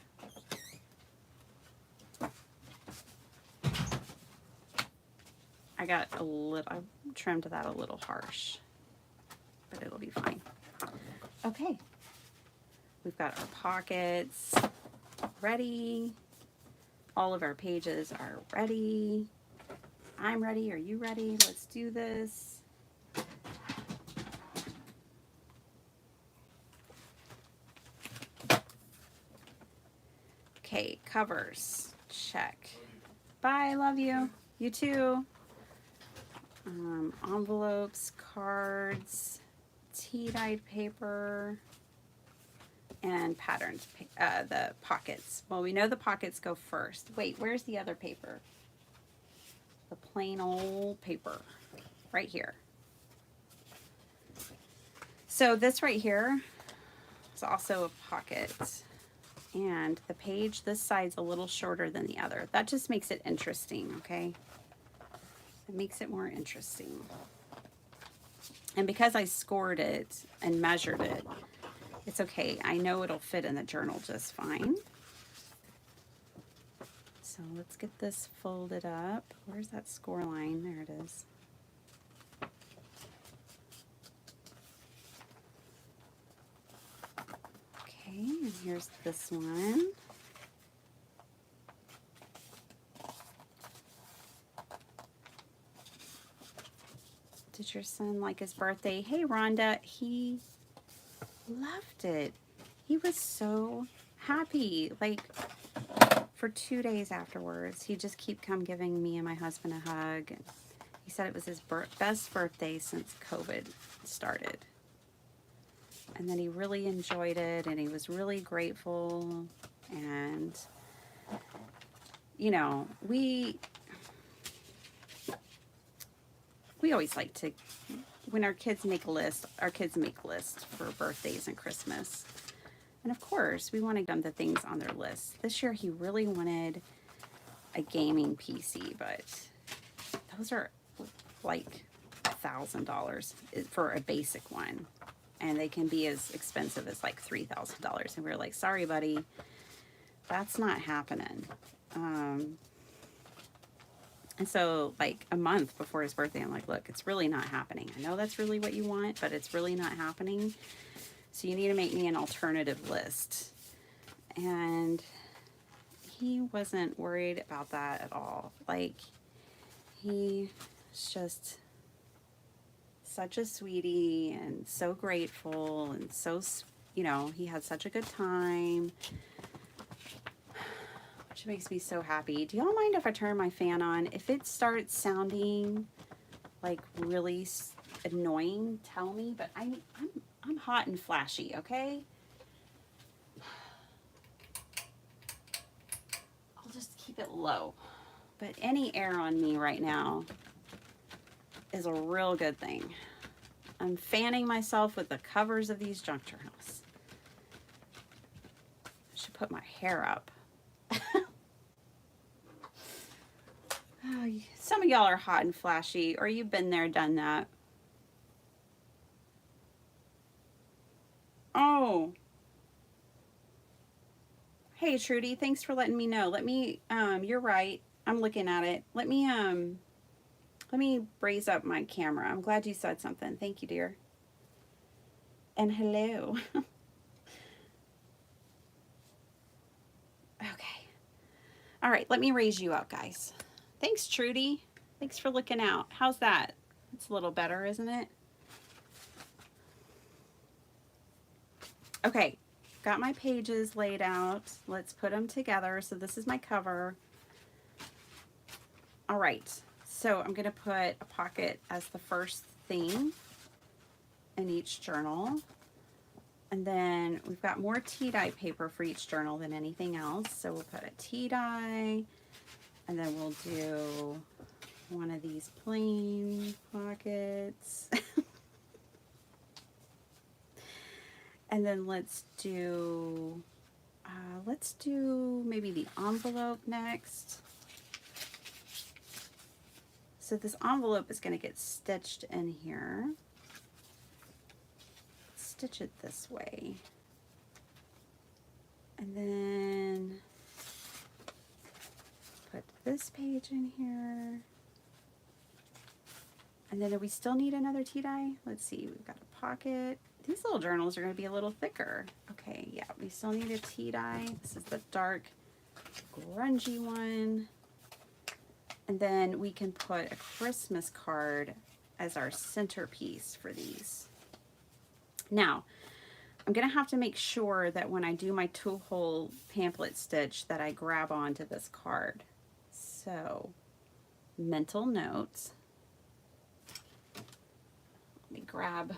I trimmed that a little harsh, but it'll be fine. Okay. We've got our pockets ready. All of our pages are ready. I'm ready. Are you ready? Let's do this. Okay, covers. Check. Bye. Love you. You too. Envelopes, cards, tea-dyed paper, and patterned, the pockets. Well, we know the pockets go first. Wait, where's the other paper? the plain old paper right here. So this right here is also a pocket, and the page, this side's a little shorter than the other. That just makes it interesting, okay? It makes it more interesting. And because I scored it and measured it, it's okay. I know it'll fit in the journal just fine. So let's get this folded up. Where's that score line? There it is. Okay, and here's this one. Did your son like his birthday? Hey, Rhonda, he loved it. He was so happy. Like, for 2 days afterwards, he just come giving me and my husband a hug. He said it was his best birthday since COVID started. And then he really enjoyed it, and he was really grateful. And, you know, we always like to, when our kids make a list, for birthdays and Christmas. And of course, we want to give them the things on their list. This year, he really wanted a gaming PC, but those are like $1,000 for a basic one. And they can be as expensive as like $3,000. And we were like, sorry, buddy, that's not happening. And so like a month before his birthday, I'm like, look, it's really not happening. I know that's really what you want, but it's really not happening. So you need to make me an alternative list. And he wasn't worried about that at all. Like, he was just such a sweetie and so grateful and so, you know, he had such a good time. Which makes me so happy. Do y'all mind if I turn my fan on? If it starts sounding like really annoying, tell me. But I'm hot and flashy, okay? I'll just keep it low. But any air on me right now is a real good thing. I'm fanning myself with the covers of these junk journals. I should put my hair up. Oh, some of y'all are hot and flashy, or you've been there, done that. Oh. Hey, Trudy, thanks for letting me know. Let me, you're right. I'm looking at it. Let me raise up my camera. I'm glad you said something. Thank you, dear. And hello. Okay. All right, let me raise you up, guys. Thanks, Trudy. Thanks for looking out. How's that? It's a little better, isn't it? Okay, got my pages laid out. Let's put them together. So this is my cover. All right, so I'm going to put a pocket as the first thing in each journal. And then we've got more tea dye paper for each journal than anything else. So we'll put a tea dye, and then we'll do one of these plain pockets. And then let's do maybe the envelope next. So this envelope is going to get stitched in here. Stitch it this way. And then put this page in here. And then do we still need another tea dye? Let's see, we've got a pocket. These little journals are going to be a little thicker. Okay, yeah, we still need a tea dye. This is the dark, grungy one. And then we can put a Christmas card as our centerpiece for these. Now, I'm going to have to make sure that when I do my two-hole pamphlet stitch that I grab onto this card. So, mental notes. Let me grab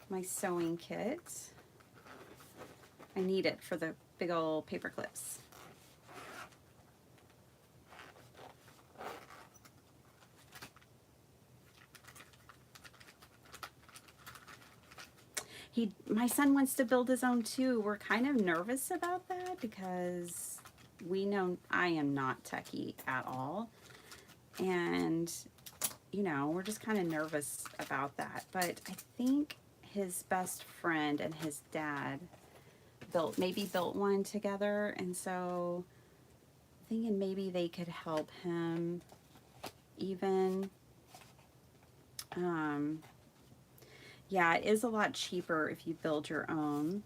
my sewing kit. I need it for the big old paper clips. My son wants to build his own too. We're kind of nervous about that because we know I am not techie at all. And, you know, we're just kind of nervous about that. But I think his best friend and his dad maybe built one together. And so thinking maybe they could help him even. Yeah, it is a lot cheaper if you build your own.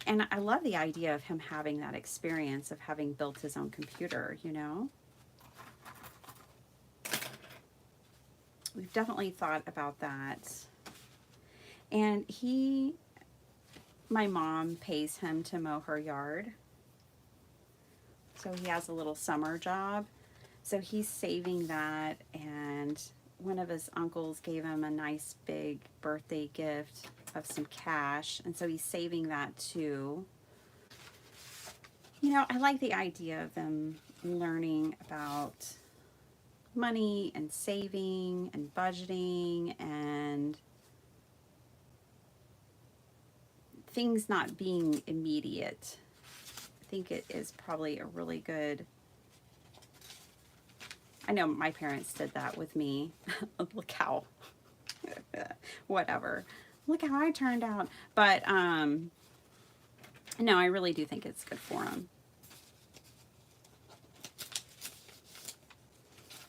And I love the idea of him having that experience of having built his own computer, you know? We've definitely thought about that. And my mom pays him to mow her yard. So he has a little summer job. So he's saving that, and one of his uncles gave him a nice big birthday gift of some cash, and so he's saving that too. You know, I like the idea of them learning about money and saving and budgeting and things not being immediate. I think it is probably a really good. I know my parents did that with me. Look how, whatever. Look how I turned out. But no, I really do think it's good for them.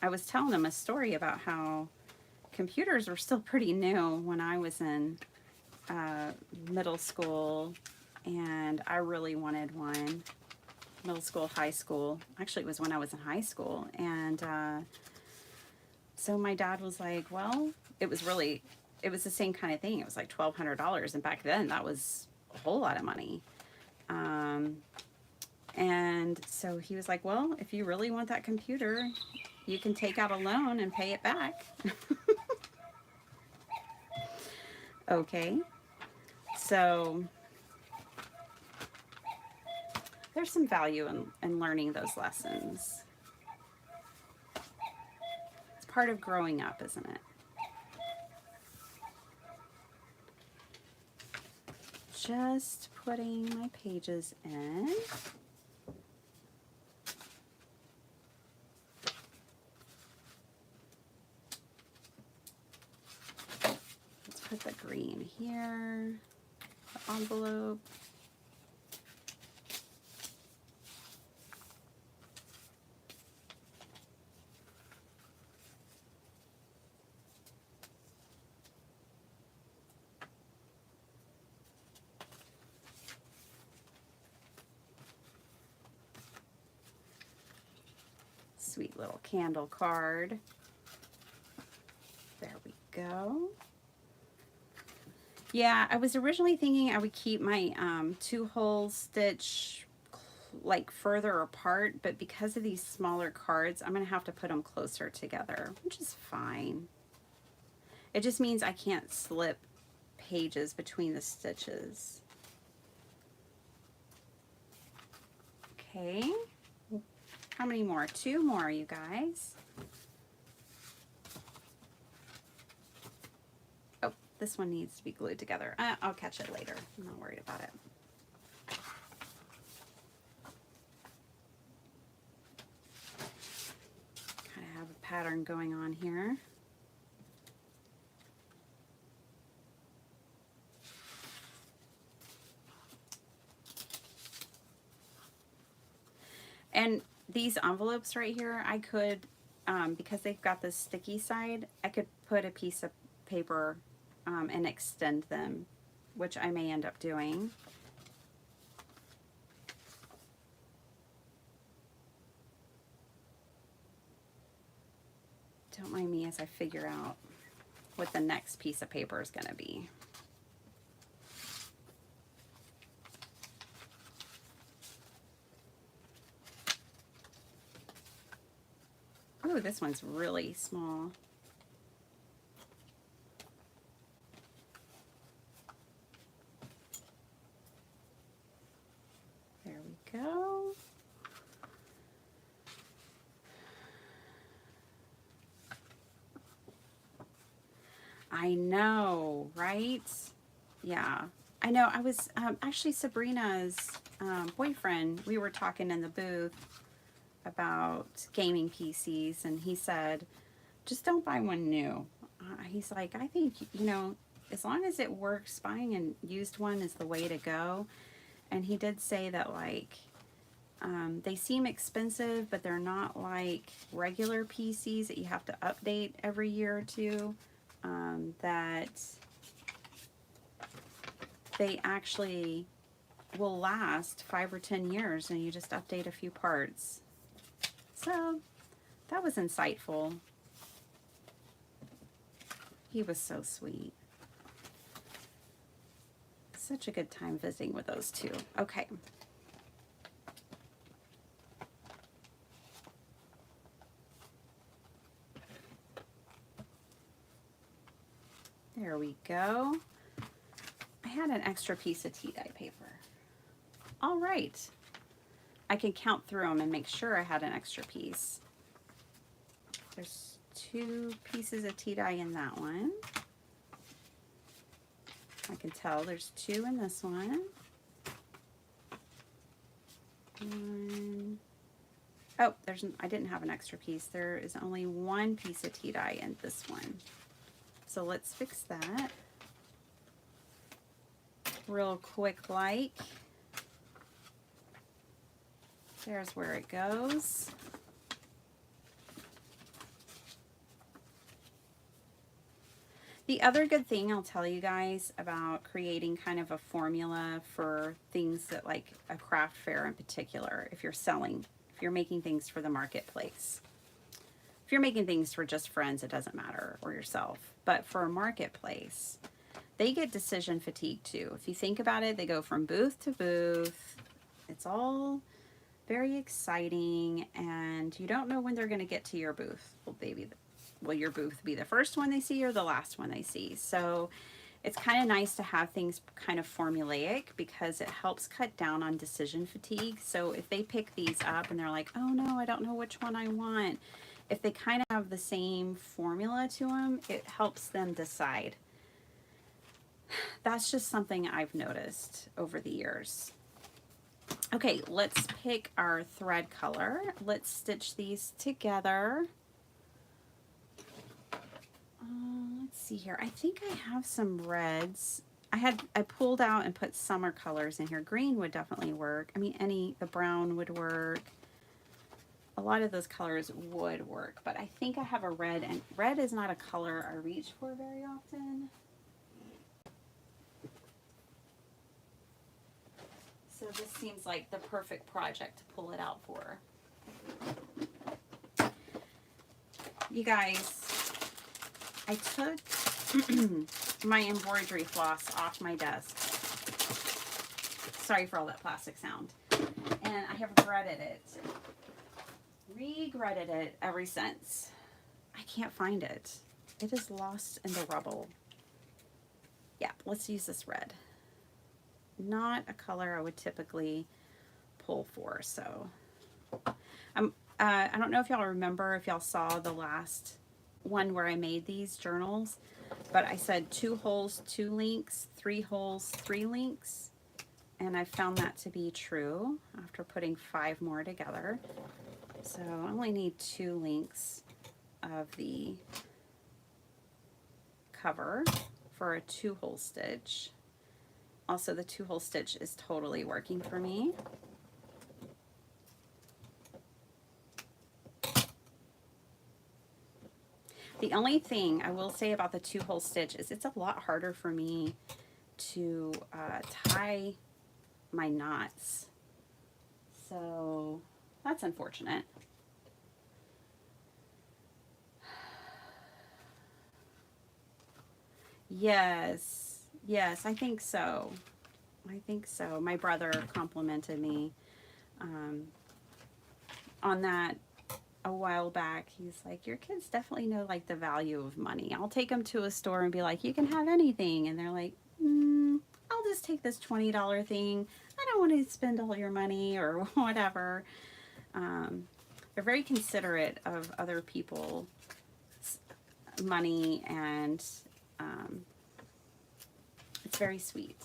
I was telling them a story about how computers were still pretty new when I was in middle school, and I really wanted one. Middle school, high school. Actually, it was when I was in high school. And so my dad was like, well, it was the same kind of thing. It was like $1,200. And back then, that was a whole lot of money. And so he was like, well, if you really want that computer, you can take out a loan and pay it back. Okay. So there's some value in learning those lessons. It's part of growing up, isn't it? Just putting my pages in. Let's put the green here, the envelope. Sweet little candle card. There we go. Yeah, I was originally thinking I would keep my 2-hole stitch like further apart, but because of these smaller cards, I'm going to have to put them closer together, which is fine. It just means I can't slip pages between the stitches. Okay. How many more? 2 more, you guys. Oh, this one needs to be glued together. I'll catch it later. I'm not worried about it. Kind of have a pattern going on here. And these envelopes right here, I could, because they've got this sticky side, I could put a piece of paper and extend them, which I may end up doing. Don't mind me as I figure out what the next piece of paper is going to be. Ooh, this one's really small. There we go. I know, right? Yeah. I know. I was actually Sabrina's boyfriend. We were talking in the booth about gaming PCs, and he said, just don't buy one new. He's like, I think, you know, as long as it works, buying a used one is the way to go. And he did say that, like, they seem expensive, but they're not like regular PCs that you have to update every year or two. That they actually will last 5 or 10 years and you just update a few parts. So that was insightful. He was so sweet. Such a good time visiting with those two. Okay. There we go. I had an extra piece of tea dye paper. All right. I can count through them and make sure I had an extra piece. There's 2 pieces of tea dye in that one. I can tell there's 2 in this one. Oh, I didn't have an extra piece. There is only 1 piece of tea dye in this one. So let's fix that real quick like. There's where it goes. The other good thing I'll tell you guys about creating kind of a formula for things that, like a craft fair in particular, if you're selling, if you're making things for the marketplace. If you're making things for just friends, it doesn't matter, or yourself. But for a marketplace, they get decision fatigue too. If you think about it, they go from booth to booth. It's all very exciting, and you don't know when they're going to get to your booth. Will your booth be the first one they see or the last one they see? So it's kind of nice to have things kind of formulaic because it helps cut down on decision fatigue. So if they pick these up and they're like, oh no, I don't know which one I want. If they kind of have the same formula to them, it helps them decide. That's just something I've noticed over the years. Okay, let's pick our thread color. Let's stitch these together. Let's see here. I think I have some reds. I pulled out and put summer colors in here. Green would definitely work. I mean, the brown would work. A lot of those colors would work, but I think I have a red, and red is not a color I reach for very often. So this seems like the perfect project to pull it out for. You guys, I took my embroidery floss off my desk. Sorry for all that plastic sound. And I have regretted it ever since. I can't find it. It is lost in the rubble. Yeah, let's use this red. Not a color I would typically pull for, so I don't know if y'all remember, if y'all saw the last one where I made these journals, but I said 2 holes, 2 links, 3 holes, 3 links, and I found that to be true after putting 5 more together. So I only need 2 links of the cover for a 2-hole stitch. Also, the 2-hole stitch is totally working for me. The only thing I will say about the 2-hole stitch is it's a lot harder for me to tie my knots. So that's unfortunate. Yes, I think so. My brother complimented me on that a while back. He's like, your kids definitely know like the value of money. I'll take them to a store and be like, you can have anything. And they're like, I'll just take this $20 thing. I don't want to spend all your money or whatever. They're very considerate of other people's money, and It's very sweet.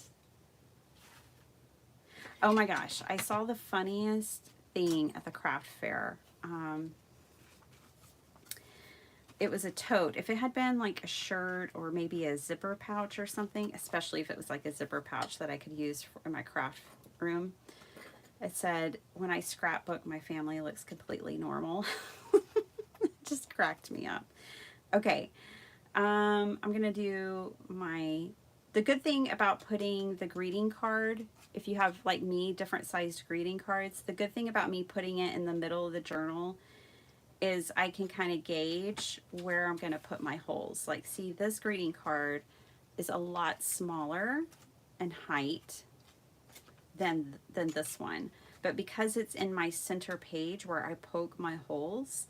Oh my gosh, I saw the funniest thing at the craft fair. It was a tote. If it had been like a shirt or maybe a zipper pouch or something, especially if it was like a zipper pouch that I could use in my craft room, it said, "When I scrapbook, my family looks completely normal." It just cracked me up. Okay, I'm gonna do the good thing about putting the greeting card, if you have like me, different sized greeting cards, the good thing about me putting it in the middle of the journal is I can kind of gauge where I'm going to put my holes. Like, see, this greeting card is a lot smaller in height than this one. But because it's in my center page where I poke my holes,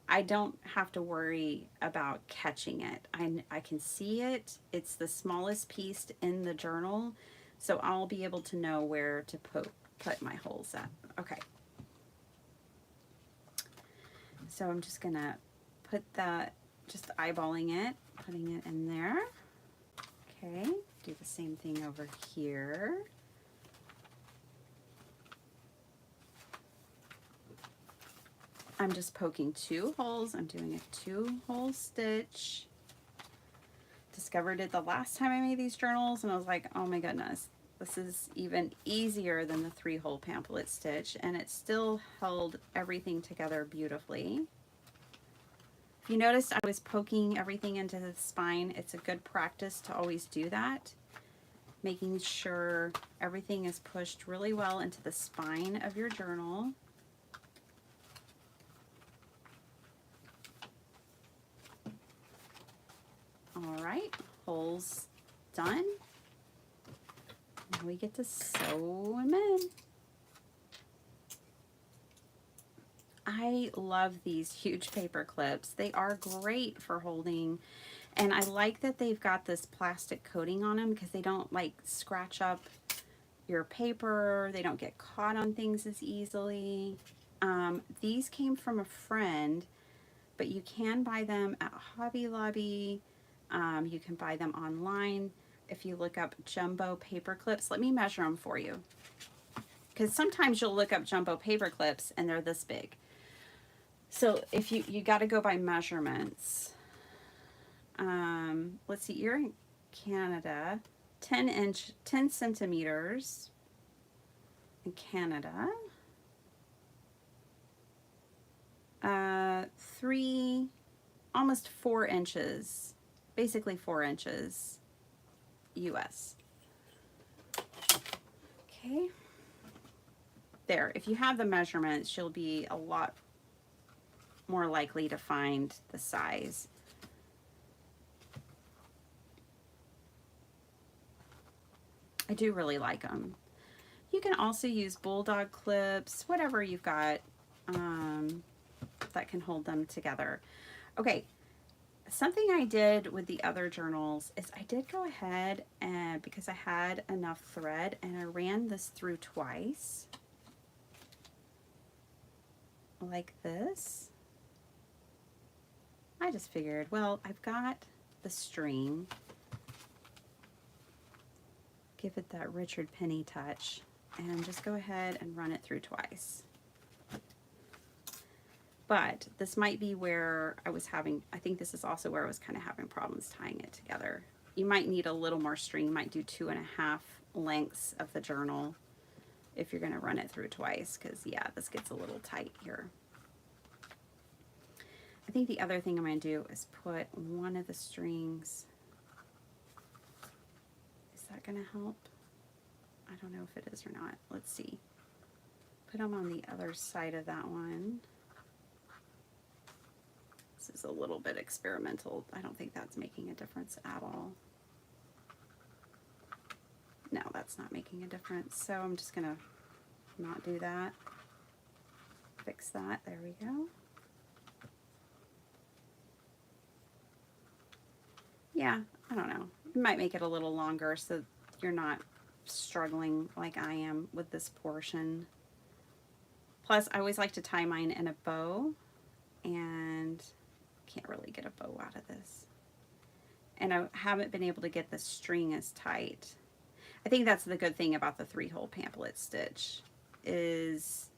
I don't have to worry about catching it. I can see it. It's the smallest piece in the journal, so I'll be able to know where to put my holes at. Okay. So I'm just gonna put that, just eyeballing it, putting it in there. Okay, do the same thing over here. I'm just poking 2 holes. I'm doing a 2-hole stitch. Discovered it the last time I made these journals and I was like, oh my goodness, this is even easier than the 3-hole pamphlet stitch, and it still held everything together beautifully. If you noticed, I was poking everything into the spine. It's a good practice to always do that, making sure everything is pushed really well into the spine of your journal. All right, holes done. Now we get to sew them in. I love these huge paper clips. They are great for holding, and I like that they've got this plastic coating on them because they don't like scratch up your paper. They don't get caught on things as easily. These came from a friend, but you can buy them at Hobby Lobby. You can buy them online. If you look up jumbo paper clips, let me measure them for you, because sometimes you'll look up jumbo paper clips and they're this big. So if you got to go by measurements. Let's see, you're in Canada, 10 centimeters in Canada. almost 4 inches, basically 4 inches US. Okay. There, if you have the measurements, you'll be a lot more likely to find the size. I do really like them. You can also use bulldog clips, whatever you've got that can hold them together. Okay, something I did with the other journals is I did go ahead and, because I had enough thread, and I ran this through twice, like this. I just figured, well, I've got the string. Give it that Richard Penny touch and just go ahead and run it through twice. But this might be where I was having, I think this is also where I was kind of having problems tying it together. You might need a little more string. You might do 2.5 lengths of the journal if you're going to run it through twice, because yeah, this gets a little tight here. I think the other thing I'm going to do is put one of the strings. Is that going to help? I don't know if it is or not. Let's see. Put them on the other side of that one. This is a little bit experimental. I don't think that's making a difference at all. No, that's not making a difference. So I'm just going to not do that. Fix that. There we go. Yeah, I don't know. You might make it a little longer so you're not struggling like I am with this portion. Plus, I always like to tie mine in a bow, and can't really get a bow out of this. and I haven't been able to get the string as tight. I think that's the good thing about the 3-hole pamphlet stitch, is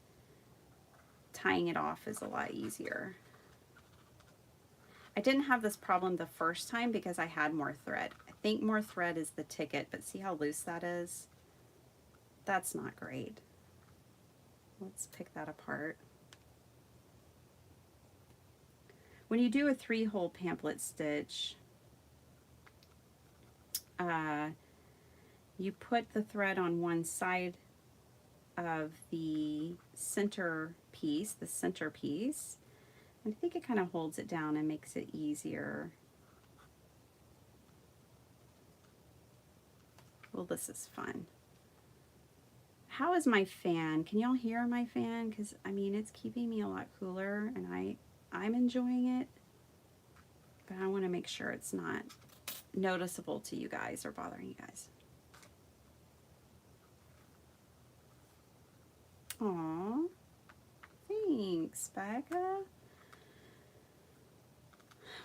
tying it off is a lot easier. I didn't have this problem the first time because I had more thread. I think more thread is the ticket, but see how loose that is? That's not great. Let's pick that apart. When you do a 3-hole pamphlet stitch, you put the thread on one side of the center piece, and I think it kind of holds it down and makes it easier. Well, this is fun. How is my fan? Can y'all hear my fan? Because, I mean, it's keeping me a lot cooler, and I'm enjoying it, but I want to make sure it's not noticeable to you guys or bothering you guys. Aw, thanks, Becca.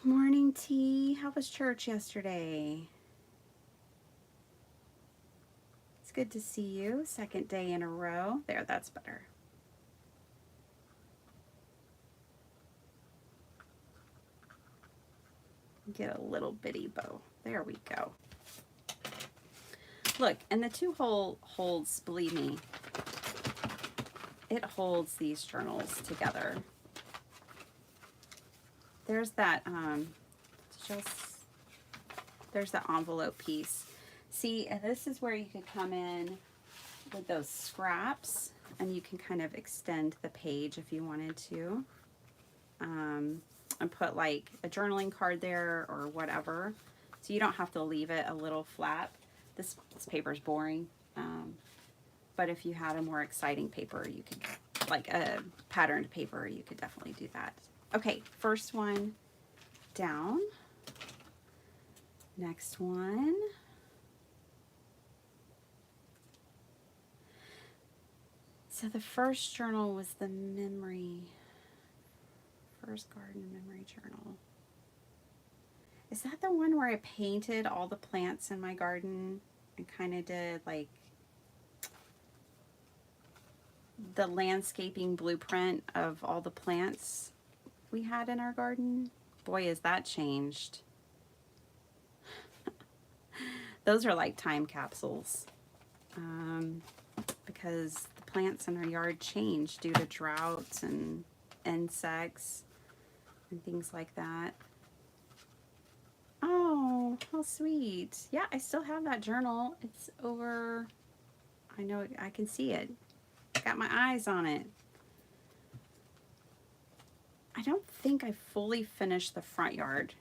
Morning tea. How was church yesterday? It's good to see you. Second day in a row. There, that's better. Get a little bitty bow. There we go. Look, and the 2-hole holds, believe me, it holds these journals together. There's that, there's the envelope piece. See, and this is where you could come in with those scraps, and you can kind of extend the page if you wanted to, and put like a journaling card there or whatever. So you don't have to leave it a little flat. This paper's boring, but if you had a more exciting paper, you could, like a patterned paper, you could definitely do that. Okay, first one down. Next one. So the first journal was the first garden memory journal. Is that the one where I painted all the plants in my garden and kind of did like the landscaping blueprint of all the plants we had in our garden? Boy, has that changed. Those are like time capsules, because the plants in our yard changed due to droughts and insects and things like that. Oh, how sweet. Yeah, I still have that journal. It's over, I know, I can see it. Got my eyes on it. I don't think I fully finished the front yard.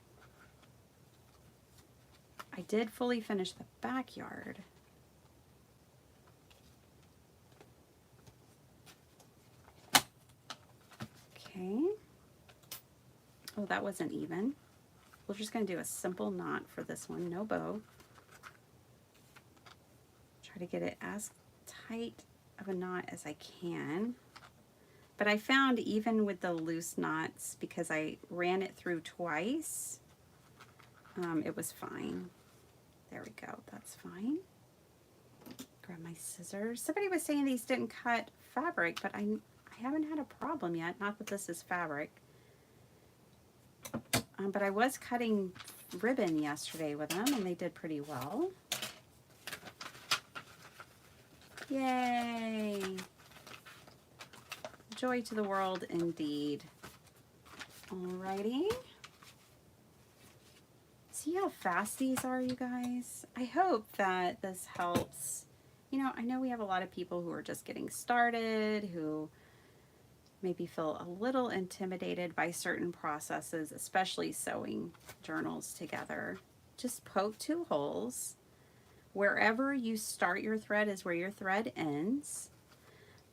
I did fully finish the backyard. Okay. Oh, that wasn't even. We're just going to do a simple knot for this one, no bow. Try to get it as tight of a knot as I can. But I found even with the loose knots, because I ran it through twice, it was fine. There we go, that's fine. Grab my scissors. Somebody was saying these didn't cut fabric, but I haven't had a problem yet. Not that this is fabric. But I was cutting ribbon yesterday with them, and they did pretty well. Yay! Joy to the world indeed. Alrighty. See how fast these are, you guys? I hope that this helps. You know, I know we have a lot of people who are just getting started, who maybe feel a little intimidated by certain processes, especially sewing journals together. Just poke 2 holes. Wherever you start your thread is where your thread ends.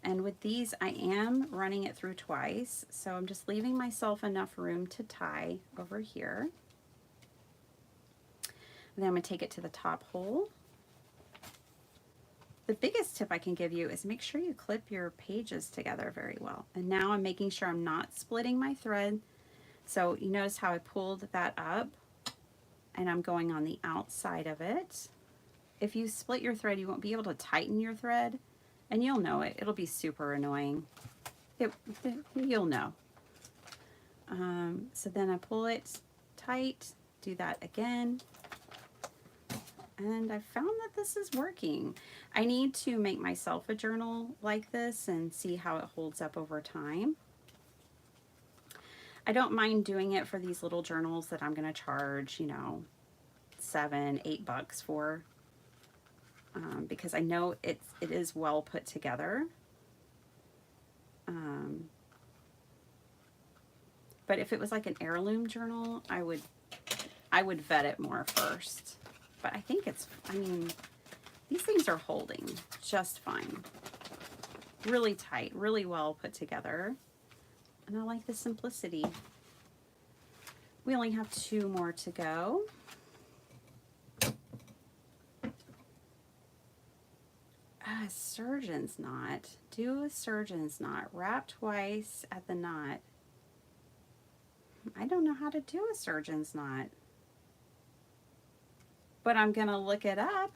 And with these, I am running it through twice, so I'm just leaving myself enough room to tie over here. And then I'm going to take it to the top hole. The biggest tip I can give you is make sure you clip your pages together very well. And now I'm making sure I'm not splitting my thread. So you notice how I pulled that up? and I'm going on the outside of it. If you split your thread, you won't be able to tighten your thread, and you'll know it. It'll be super annoying. You'll know. So then I pull it tight, do that again, and I found that this is working. I need to make myself a journal like this and see how it holds up over time. I don't mind doing it for these little journals that I'm going to charge, you know, $7, $8 for, because I know it is well put together. But if it was like an heirloom journal, I would vet it more first. But I think it's, I mean, these things are holding just fine. Really tight, really well put together. And I like the simplicity. We only have 2 more to go. A surgeon's knot. Do a surgeon's knot. Wrap twice at the knot. I don't know how to do a surgeon's knot, but I'm gonna look it up.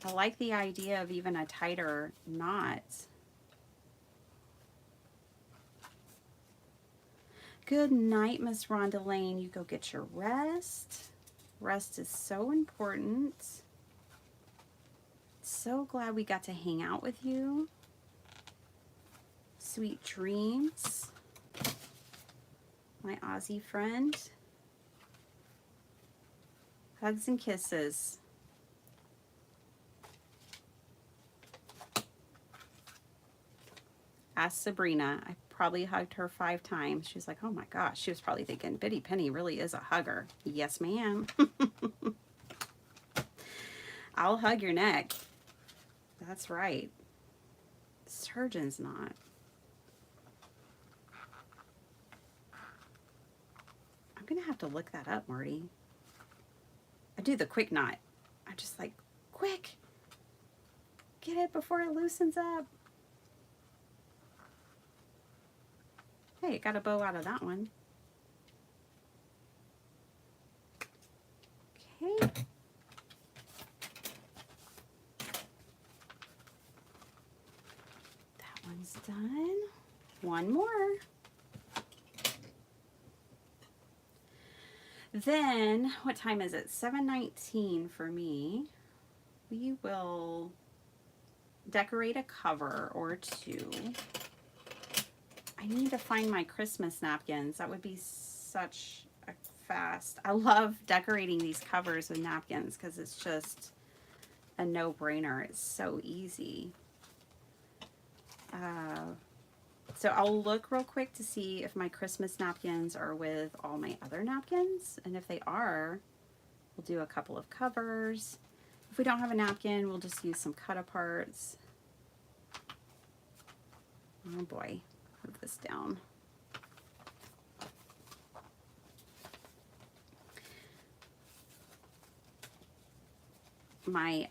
I like the idea of even a tighter knot. Good night, Miss Rhonda Lane. You go get your rest. Rest is so important. So glad we got to hang out with you. Sweet dreams, my Aussie friend. Hugs and kisses. Ask Sabrina. I probably hugged her 5 times. She was like, oh my gosh. She was probably thinking, Biddy Penny really is a hugger. Yes, ma'am. I'll hug your neck. That's right. Surgeon's knot. I'm going to have to look that up, Marty. I do the quick knot. I'm just like, quick. Get it before it loosens up. Hey, it got a bow out of that one. Okay. That one's done. One more. Then, what time is it? 7:19 for me. We will decorate a cover or 2. I need to find my Christmas napkins. That would be such a fast. I love decorating these covers with napkins because it's just a no-brainer. It's so easy. So I'll look real quick to see if my Christmas napkins are with all my other napkins. And if they are, we'll do a couple of covers. If we don't have a napkin, we'll just use some cut-aparts. Oh boy, move this down. My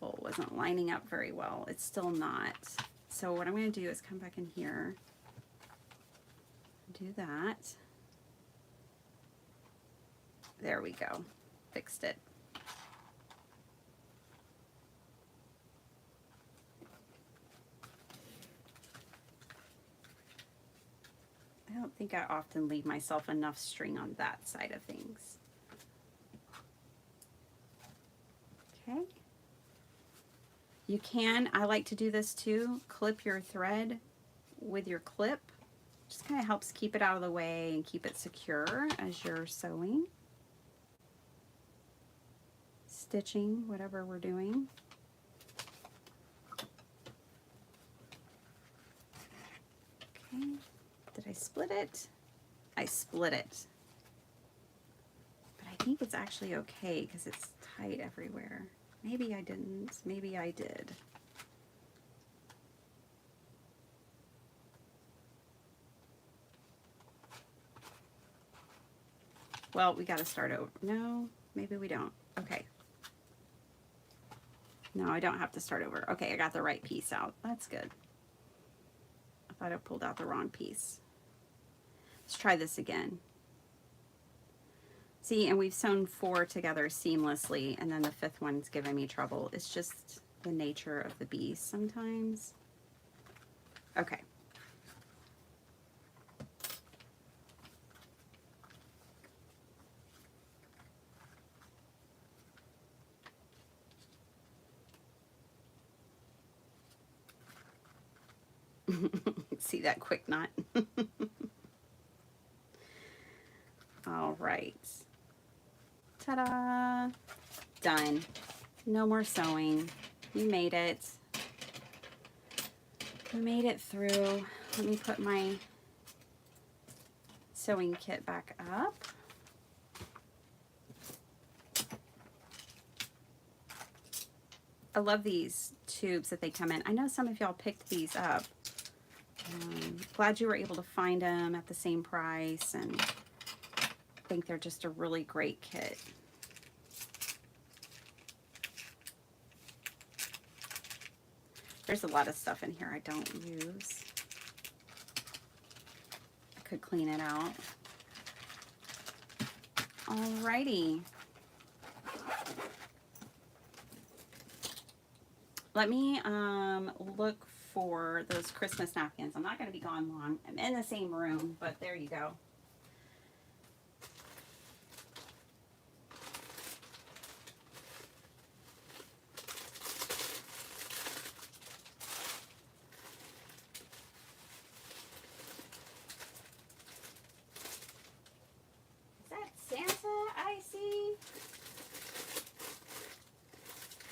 hole wasn't lining up very well. It's still not. So what I'm going to do is come back in here, do that. There we go. Fixed it. I don't think I often leave myself enough string on that side of things. Okay. You can, I like to do this too, clip your thread with your clip. Just kind of helps keep it out of the way and keep it secure as you're sewing, stitching, whatever we're doing. Okay, did I split it? I split it. But I think it's actually okay because it's tight everywhere. Maybe I didn't, maybe I did. Well, we got to start over. No, maybe we don't. Okay. No, I don't have to start over. Okay, I got the right piece out. That's good. I thought I pulled out the wrong piece. Let's try this again. See, and we've sewn 4 together seamlessly, and then the 5th one's giving me trouble. It's just the nature of the beast sometimes. Okay. See that quick knot? All right. Ta-da! Done. No more sewing. We made it. We made it through. Let me put my sewing kit back up. I love these tubes that they come in. I know some of y'all picked these up. Glad you were able to find them at the same price, and I think they're just a really great kit. There's a lot of stuff in here I don't use. I could clean it out. Alrighty. Let me look for those Christmas napkins. I'm not going to be gone long. I'm in the same room, but there you go. Is that Santa I see?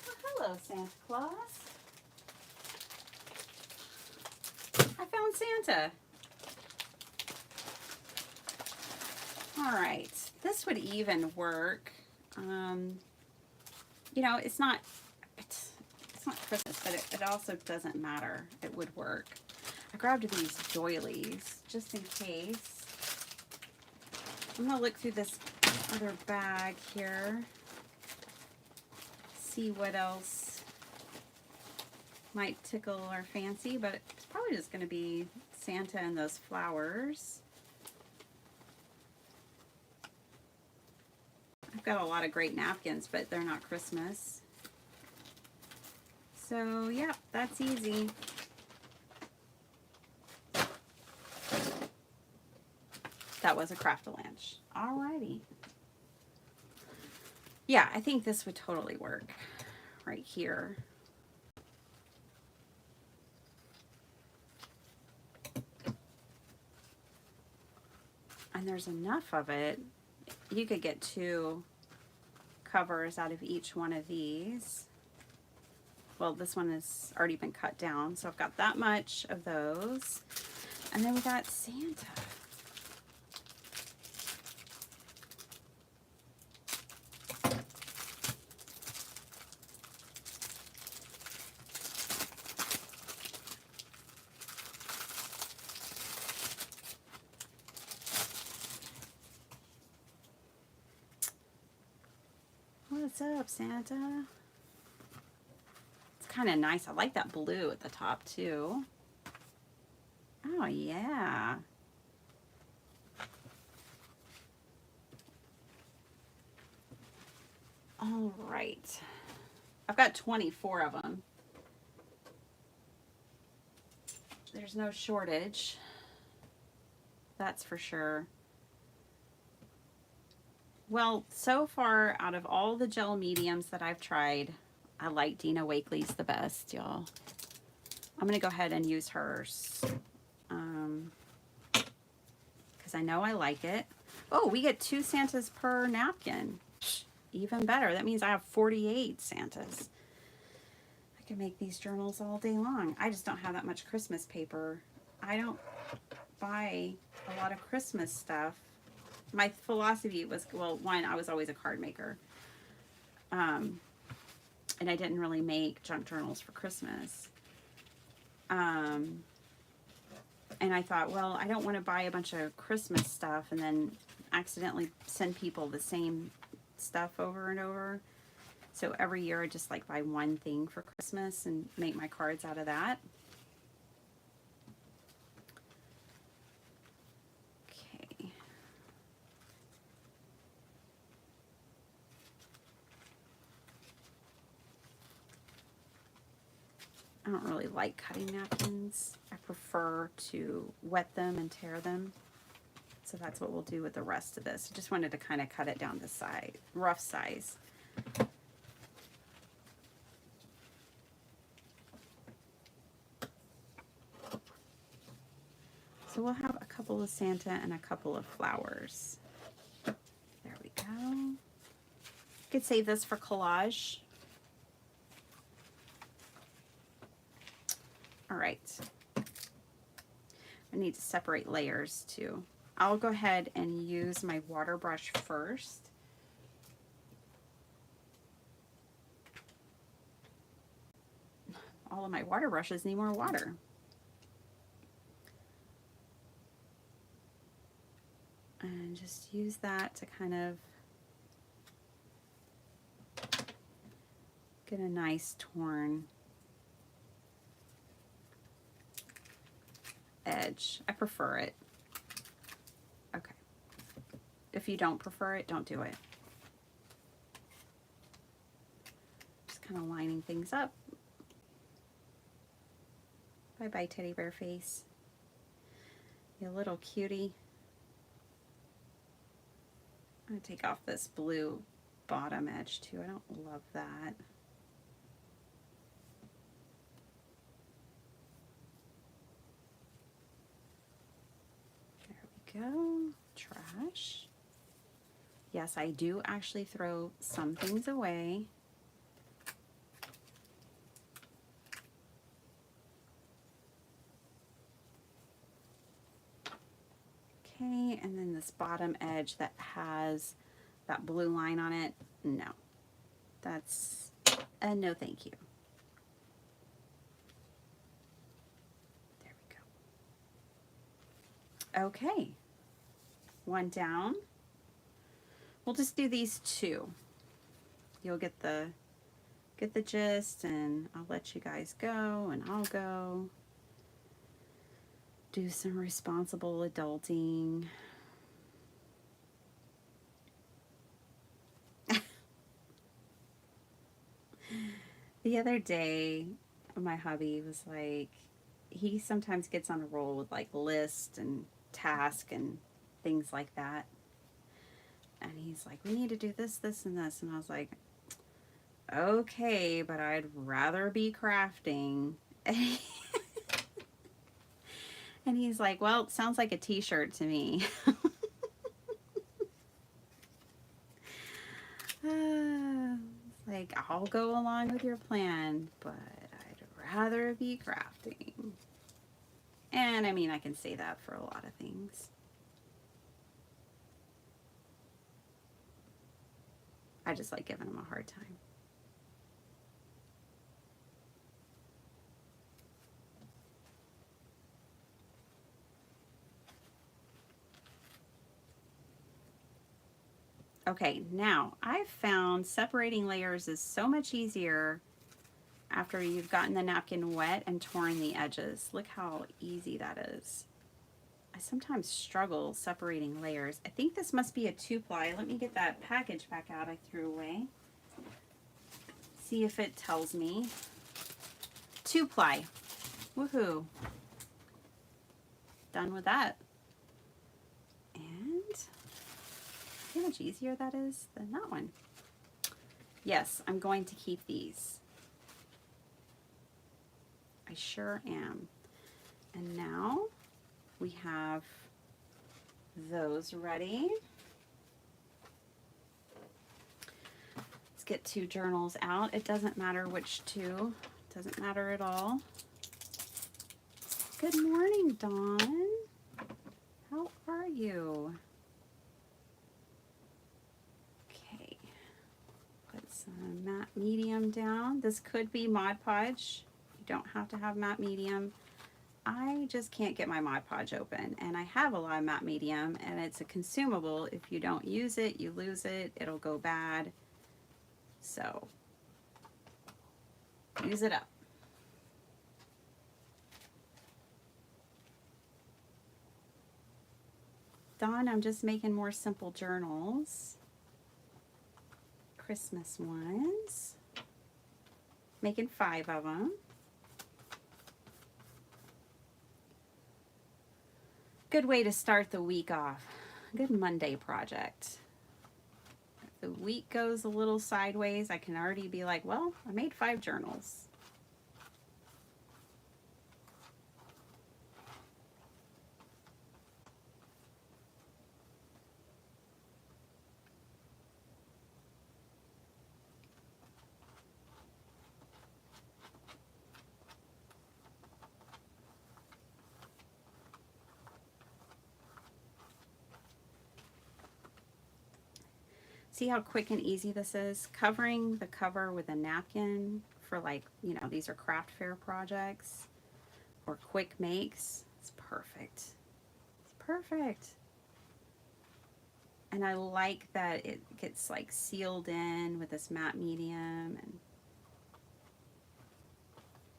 Oh, hello, Santa Claus. I found Santa. All right, this would even work. You know, it's not Christmas, but it also doesn't matter. It would work. I grabbed these doilies just in case. I'm gonna look through this other bag here, see what else might tickle our fancy, but it's probably just gonna be Santa and those flowers. I've got a lot of great napkins, but they're not Christmas. So, yeah, that's easy. That was a craft-a-lanch. Alrighty. Yeah, I think this would totally work right here. And there's enough of it. You could get 2 covers out of each one of these. Well, this one has already been cut down, so I've got that much of those. And then we got Santa. What's up, Santa? It's kind of nice. I like that blue at the top, too. Oh, yeah. All right. I've got 24 of them. There's no shortage. That's for sure. Well, so far, out of all the gel mediums that I've tried, I like Dina Wakley's the best, y'all. I'm going to go ahead and use hers. Because I know I like it. Oh, we get 2 Santas per napkin. Even better. That means I have 48 Santas. I can make these journals all day long. I just don't have that much Christmas paper. I don't buy a lot of Christmas stuff. My philosophy was, well, one, I was always a card maker. And I didn't really make junk journals for Christmas. And I thought, well, I don't want to buy a bunch of Christmas stuff and then accidentally send people the same stuff over and over. So every year I just like buy one thing for Christmas and make my cards out of that. Okay. I don't really like cutting napkins. I prefer to wet them and tear them. So that's what we'll do with the rest of this. I just wanted to kind of cut it down to size, rough size. So we'll have a couple of Santa and a couple of flowers. There we go. You could save this for collage. All right. I need to separate layers too. I'll go ahead and use my water brush first. All of my water brushes need more water. And just use that to kind of get a nice torn edge. I prefer it. Okay. If you don't prefer it, don't do it. Just kind of lining things up. Bye-bye, teddy bear face. You little cutie. I'm going to take off this blue bottom edge too. I don't love that. There we go. Trash. Yes, I do actually throw some things away. Okay, and then this bottom edge that has that blue line on it, no. That's a no thank you. There we go. Okay, one down. We'll just do these two. You'll get the gist, and I'll let you guys go, and I'll go do some responsible adulting. The other day, my hubby was like, he sometimes gets on a roll with like list and task and things like that. And he's like, we need to do this, this, and this. And I was like, okay, but I'd rather be crafting. And he's like, well, it sounds like a t-shirt to me. Like, I'll go along with your plan, but I'd rather be crafting. And I mean, I can say that for a lot of things. I just like giving him a hard time. Okay, now I've found separating layers is so much easier after you've gotten the napkin wet and torn the edges. Look how easy that is. I sometimes struggle separating layers. I think this must be a 2-ply. Let me get that package back out I threw away. See if it tells me. 2-ply. Woohoo. Done with that. And see how much easier that is than that one. Yes, I'm going to keep these. I sure am. And now we have those ready. Let's get 2 journals out. It doesn't matter which 2. It doesn't matter at all. Good morning, Dawn. How are you? Okay. Put some matte medium down. This could be Mod Podge. You don't have to have matte medium. I just can't get my Mod Podge open, and I have a lot of matte medium, and it's a consumable. If you don't use it, you lose it. It'll go bad. So use it up. Dawn, I'm just making more simple journals. Christmas ones. Making 5 of them. Good way to start the week off. Good Monday project. If the week goes a little sideways, I can already be like, well, I made 5 journals. See how quick and easy this is? Covering the cover with a napkin for, like, you know, these are craft fair projects or quick makes. It's perfect. It's perfect. And I like that it gets like sealed in with this matte medium and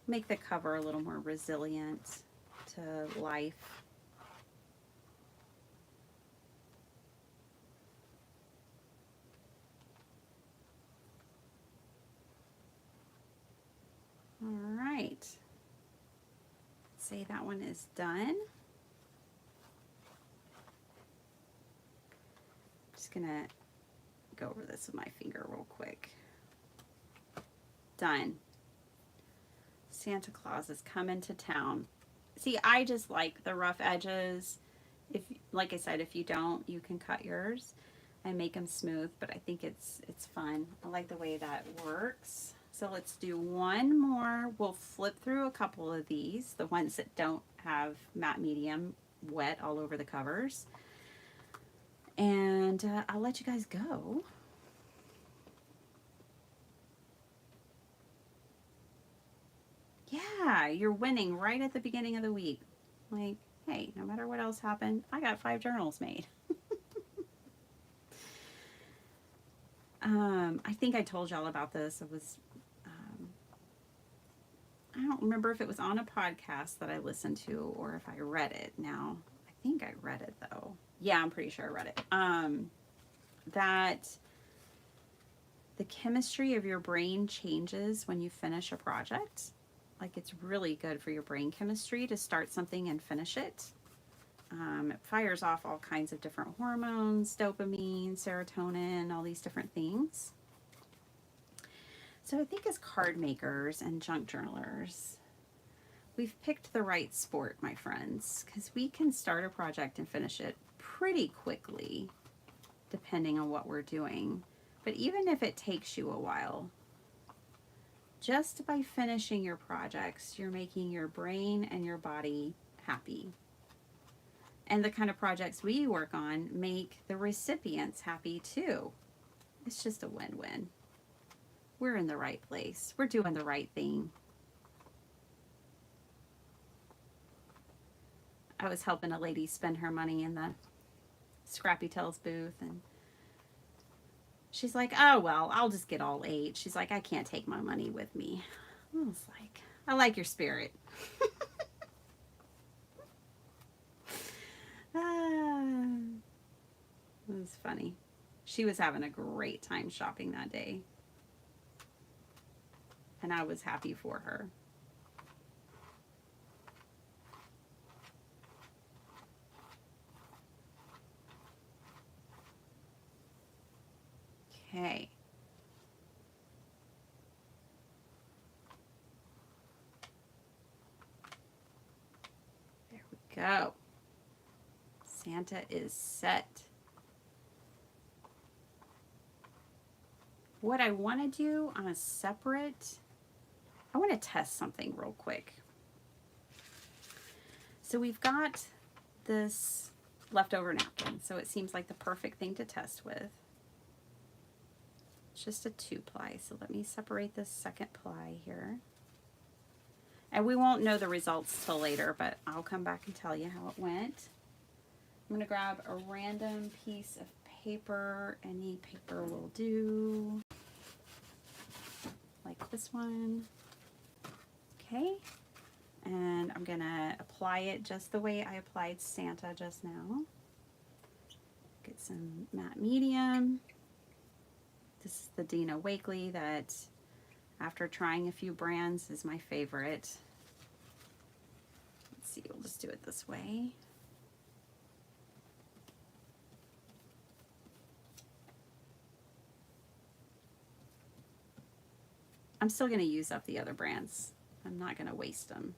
make the cover a little more resilient to life. All right. Say that one is done. Just gonna go over this with my finger real quick. Done. Santa Claus is coming to town. See, I just like the rough edges. If, like I said, if you don't, you can cut yours and make them smooth, but I think it's fun. I like the way that works. So let's do one more. We'll flip through a couple of these, the ones that don't have matte medium wet all over the covers. And I'll let you guys go. Yeah, you're winning right at the beginning of the week. Like, hey, no matter what else happened, I got 5 journals made. I think I told y'all about this. It was, I don't remember if it was on a podcast that I listened to or if I read it. Now, I think I read it though. Yeah, I'm pretty sure I read it. That the chemistry of your brain changes when you finish a project. Like, it's really good for your brain chemistry to start something and finish it. It fires off all kinds of different hormones, dopamine, serotonin, all these different things. So I think as card makers and junk journalers, we've picked the right sport, my friends, because we can start a project and finish it pretty quickly, depending on what we're doing. But even if it takes you a while, just by finishing your projects, you're making your brain and your body happy. And the kind of projects we work on make the recipients happy too. It's just a win-win. We're in the right place. We're doing the right thing. I was helping a lady spend her money in the Scrappy Tales booth, and she's like, oh, well, I'll just get all 8. She's like, I can't take my money with me. I was like, I like your spirit. It was funny. She was having a great time shopping that day. And I was happy for her. Okay. There we go. Santa is set. What I want to do on a separate, I want to test something real quick. So we've got this leftover napkin, so it seems like the perfect thing to test with. It's just a 2-ply, so let me separate this second ply here. And we won't know the results till later, but I'll come back and tell you how it went. I'm gonna grab a random piece of paper. Any paper will do. Like this one. Okay. And I'm gonna apply it just the way I applied Santa just now. Get some matte medium. This is the Dina Wakley that, after trying a few brands, is my favorite. Let's see, we'll just do it this way. I'm still going to use up the other brands. I'm not going to waste them.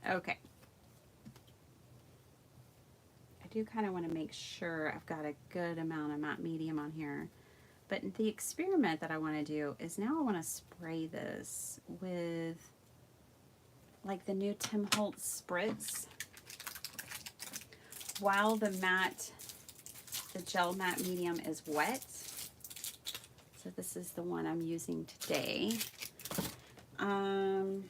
Okay. I do kind of want to make sure I've got a good amount of matte medium on here. But the experiment that I want to do is now I want to spray this with like the new Tim Holtz spritz while the gel matte medium is wet. So this is the one I'm using today. And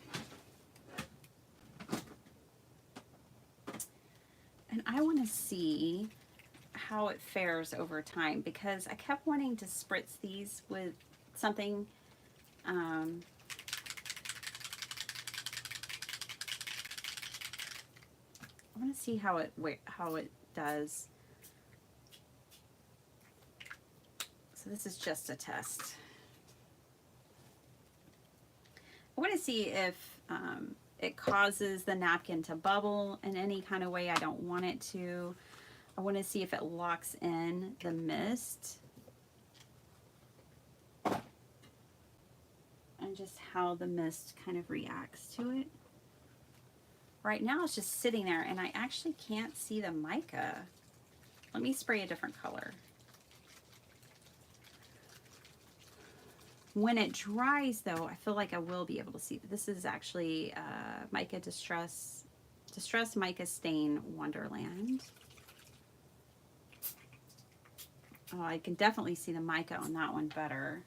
I want to see how it fares over time because I kept wanting to spritz these with something I want to see how it does. So this is just a test. I want to see if it causes the napkin to bubble in any kind of way I don't want it to. I want to see if it locks in the mist and just how the mist kind of reacts to it. Right now it's just sitting there and I actually can't see the mica. Let me spray a different color. When it dries though, I feel like I will be able to see. This is actually Mica Distress Mica Stain Wonderland. Oh, I can definitely see the mica on that one better.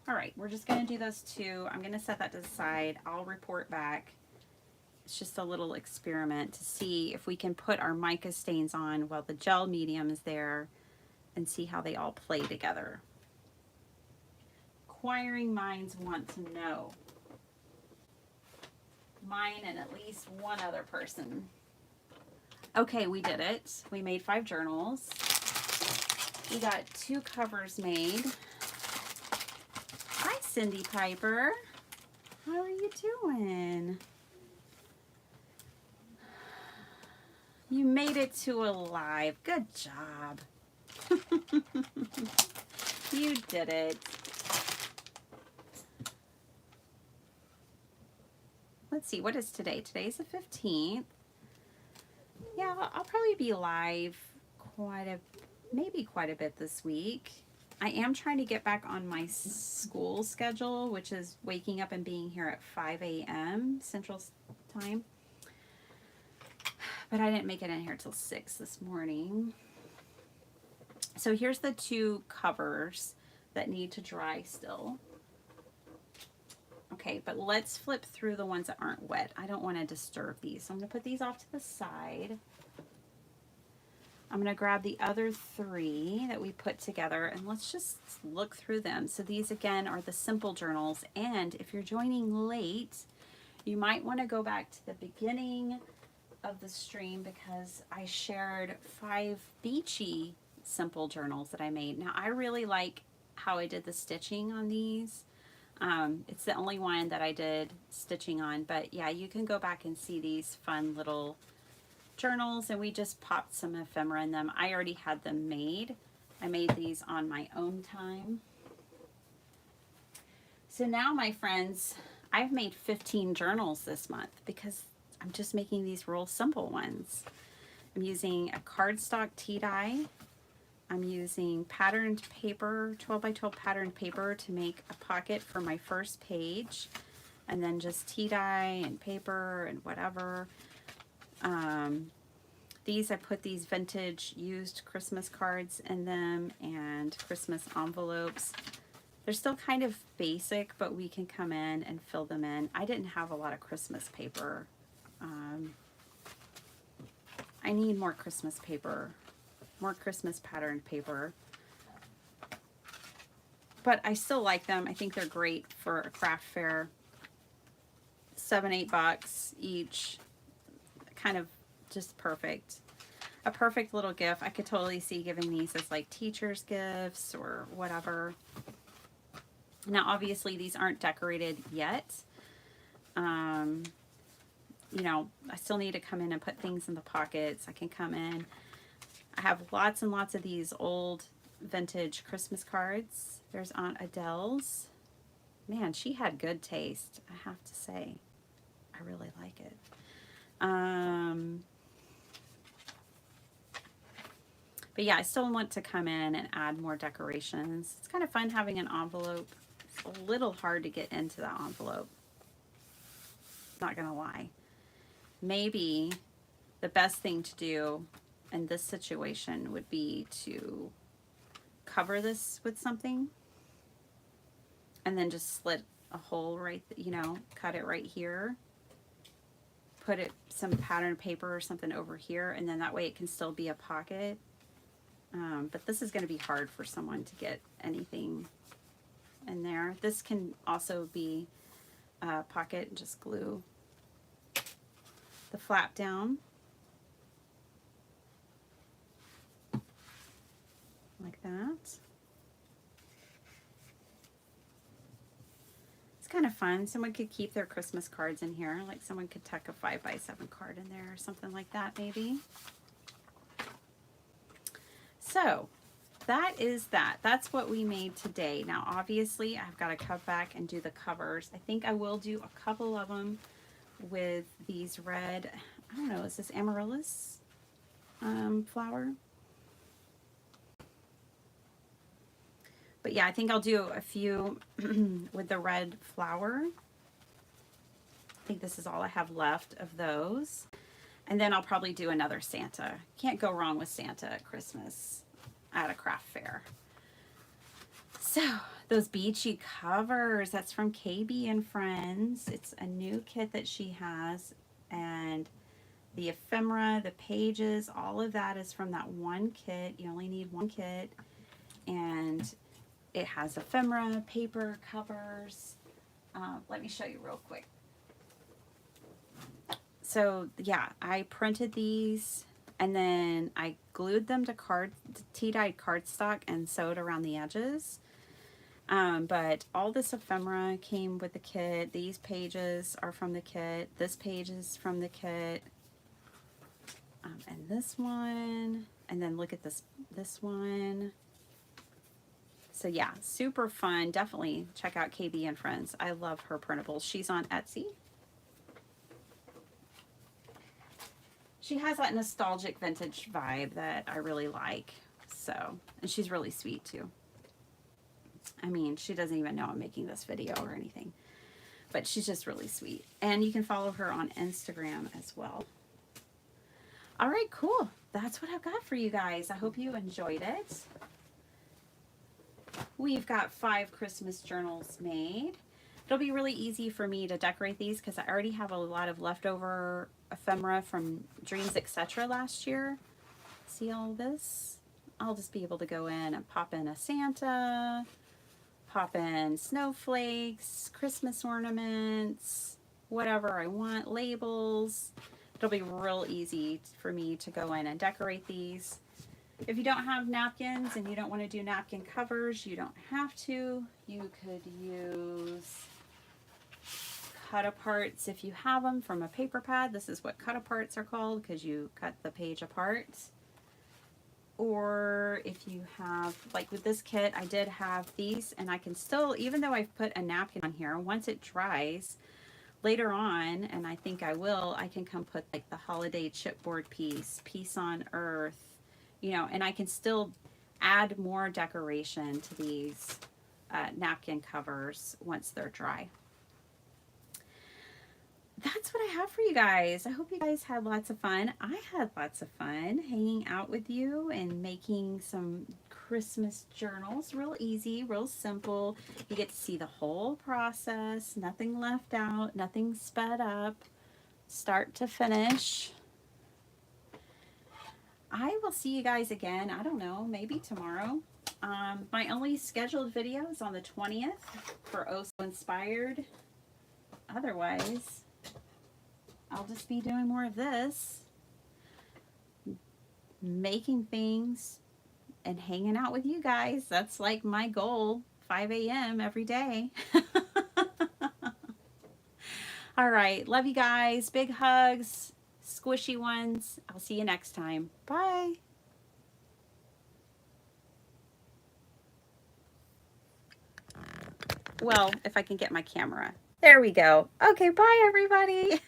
All right, we're just gonna do those two. I'm gonna set that to the side. I'll report back. It's just a little experiment to see if we can put our mica stains on while the gel medium is there and see how they all play together. Inquiring minds want to know. Mine and at least one other person. Okay, we did it. We made 5 journals. We got 2 covers made. Hi, Cindy Piper. How are you doing? You made it to a live. Good job. You did it. Let's see, what is today? Today's the 15th. Yeah, I'll probably be live maybe quite a bit this week. I am trying to get back on my school schedule, which is waking up and being here at 5 a.m. Central Time. But I didn't make it in here till 6 this morning. So here's the 2 covers that need to dry still. Okay, but let's flip through the ones that aren't wet. I don't want to disturb these. So I'm going to put these off to the side. I'm going to grab the other 3 that we put together and let's just look through them. So these again are the simple journals, and if you're joining late, you might want to go back to the beginning of the stream because I shared 5 beachy simple journals that I made. Now I really like how I did the stitching on these. It's the only one that I did stitching on, but yeah, you can go back and see these fun little journals, and we just popped some ephemera in them. I already had them made. I made these on my own time. So now, my friends, I've made 15 journals this month because I'm just making these real simple ones. I'm using a cardstock tea dye. I'm using patterned paper, 12 by 12 patterned paper to make a pocket for my first page, and then just tea dye and paper and whatever. I put these vintage used Christmas cards in them and Christmas envelopes. They're still kind of basic, but we can come in and fill them in. I didn't have a lot of Christmas paper. I need more Christmas paper, more Christmas patterned paper. But I still like them. I think they're great for a craft fair. $7, $8 each. Kind of just perfect. a perfect little gift. I could totally see giving these as like teacher's gifts or whatever. Now, obviously, these aren't decorated yet. You know, I still need to come in and put things in the pockets. I can come in. I have lots and lots of these old vintage Christmas cards. There's Aunt Adele's. Man, she had good taste, I have to say. I really like it. But yeah, I still want to come in and add more decorations. It's kind of fun having an envelope. It's a little hard to get into that envelope. Not gonna lie. Maybe the best thing to do in this situation would be to cover this with something and then just slit a hole right, you know, cut it right here. Put it some pattern paper or something over here, and then that way it can still be a pocket. But this is going to be hard for someone to get anything in there. This can also be a pocket and just glue the flap down like that. It's kind of fun. Someone could keep their Christmas cards in here. Like someone could tuck a 5x7 card in there or something like that maybe. So that is that. That's what we made today. Now obviously I've got to cut back and do the covers. I think I will do a couple of them with these red, I don't know, is this amaryllis flower? But yeah, I think I'll do a few with the red flower. I think this is all I have left of those. And then I'll probably do another Santa. Can't go wrong with Santa at Christmas at a craft fair. So those beachy covers, that's from KB and Friends. It's a new kit that she has, and the ephemera, the pages, all of that is from that one kit. You only need one kit, and it has ephemera, paper, covers. Let me show you real quick. So yeah, I printed these and then I glued them to tea-dyed cardstock and sewed around the edges. But all this ephemera came with the kit. These pages are from the kit. This page is from the kit. And this one. And then look at this one. So yeah, super fun. Definitely check out KB and Friends. I love her printables. She's on Etsy. She has that nostalgic vintage vibe that I really like. So, and she's really sweet too. I mean, she doesn't even know I'm making this video or anything, but she's just really sweet. And you can follow her on Instagram as well. All right, cool. That's what I've got for you guys. I hope you enjoyed it. We've got 5 Christmas journals made. It'll be really easy for me to decorate these because I already have a lot of leftover ephemera from Dreams Etc. last year. See all this? I'll just be able to go in and pop in a Santa, pop in snowflakes, Christmas ornaments, whatever I want, labels. It'll be real easy for me to go in and decorate these. If you don't have napkins and you don't want to do napkin covers, you don't have to. You could use cut-aparts if you have them from a paper pad. This is what cut-aparts are called because you cut the page apart. Or if you have, like with this kit, I did have these, and I can still, even though I've put a napkin on here, once it dries, later on, and I think I will, I can come put like the holiday chipboard piece, Peace on Earth, you know, and I can still add more decoration to these napkin covers once they're dry. That's what I have for you guys. I hope you guys had lots of fun. I had lots of fun hanging out with you and making some Christmas journals. Real easy, real simple. You get to see the whole process, nothing left out, nothing sped up, start to finish. I will see you guys again, I don't know, maybe tomorrow. My only scheduled video is on the 20th for Oh So Inspired. Otherwise, I'll just be doing more of this. making things and hanging out with you guys. That's like my goal, 5 a.m. every day. All right. Love you guys. Big hugs, squishy ones. I'll see you next time. Bye. Well, if I can get my camera. There we go. Okay, bye everybody.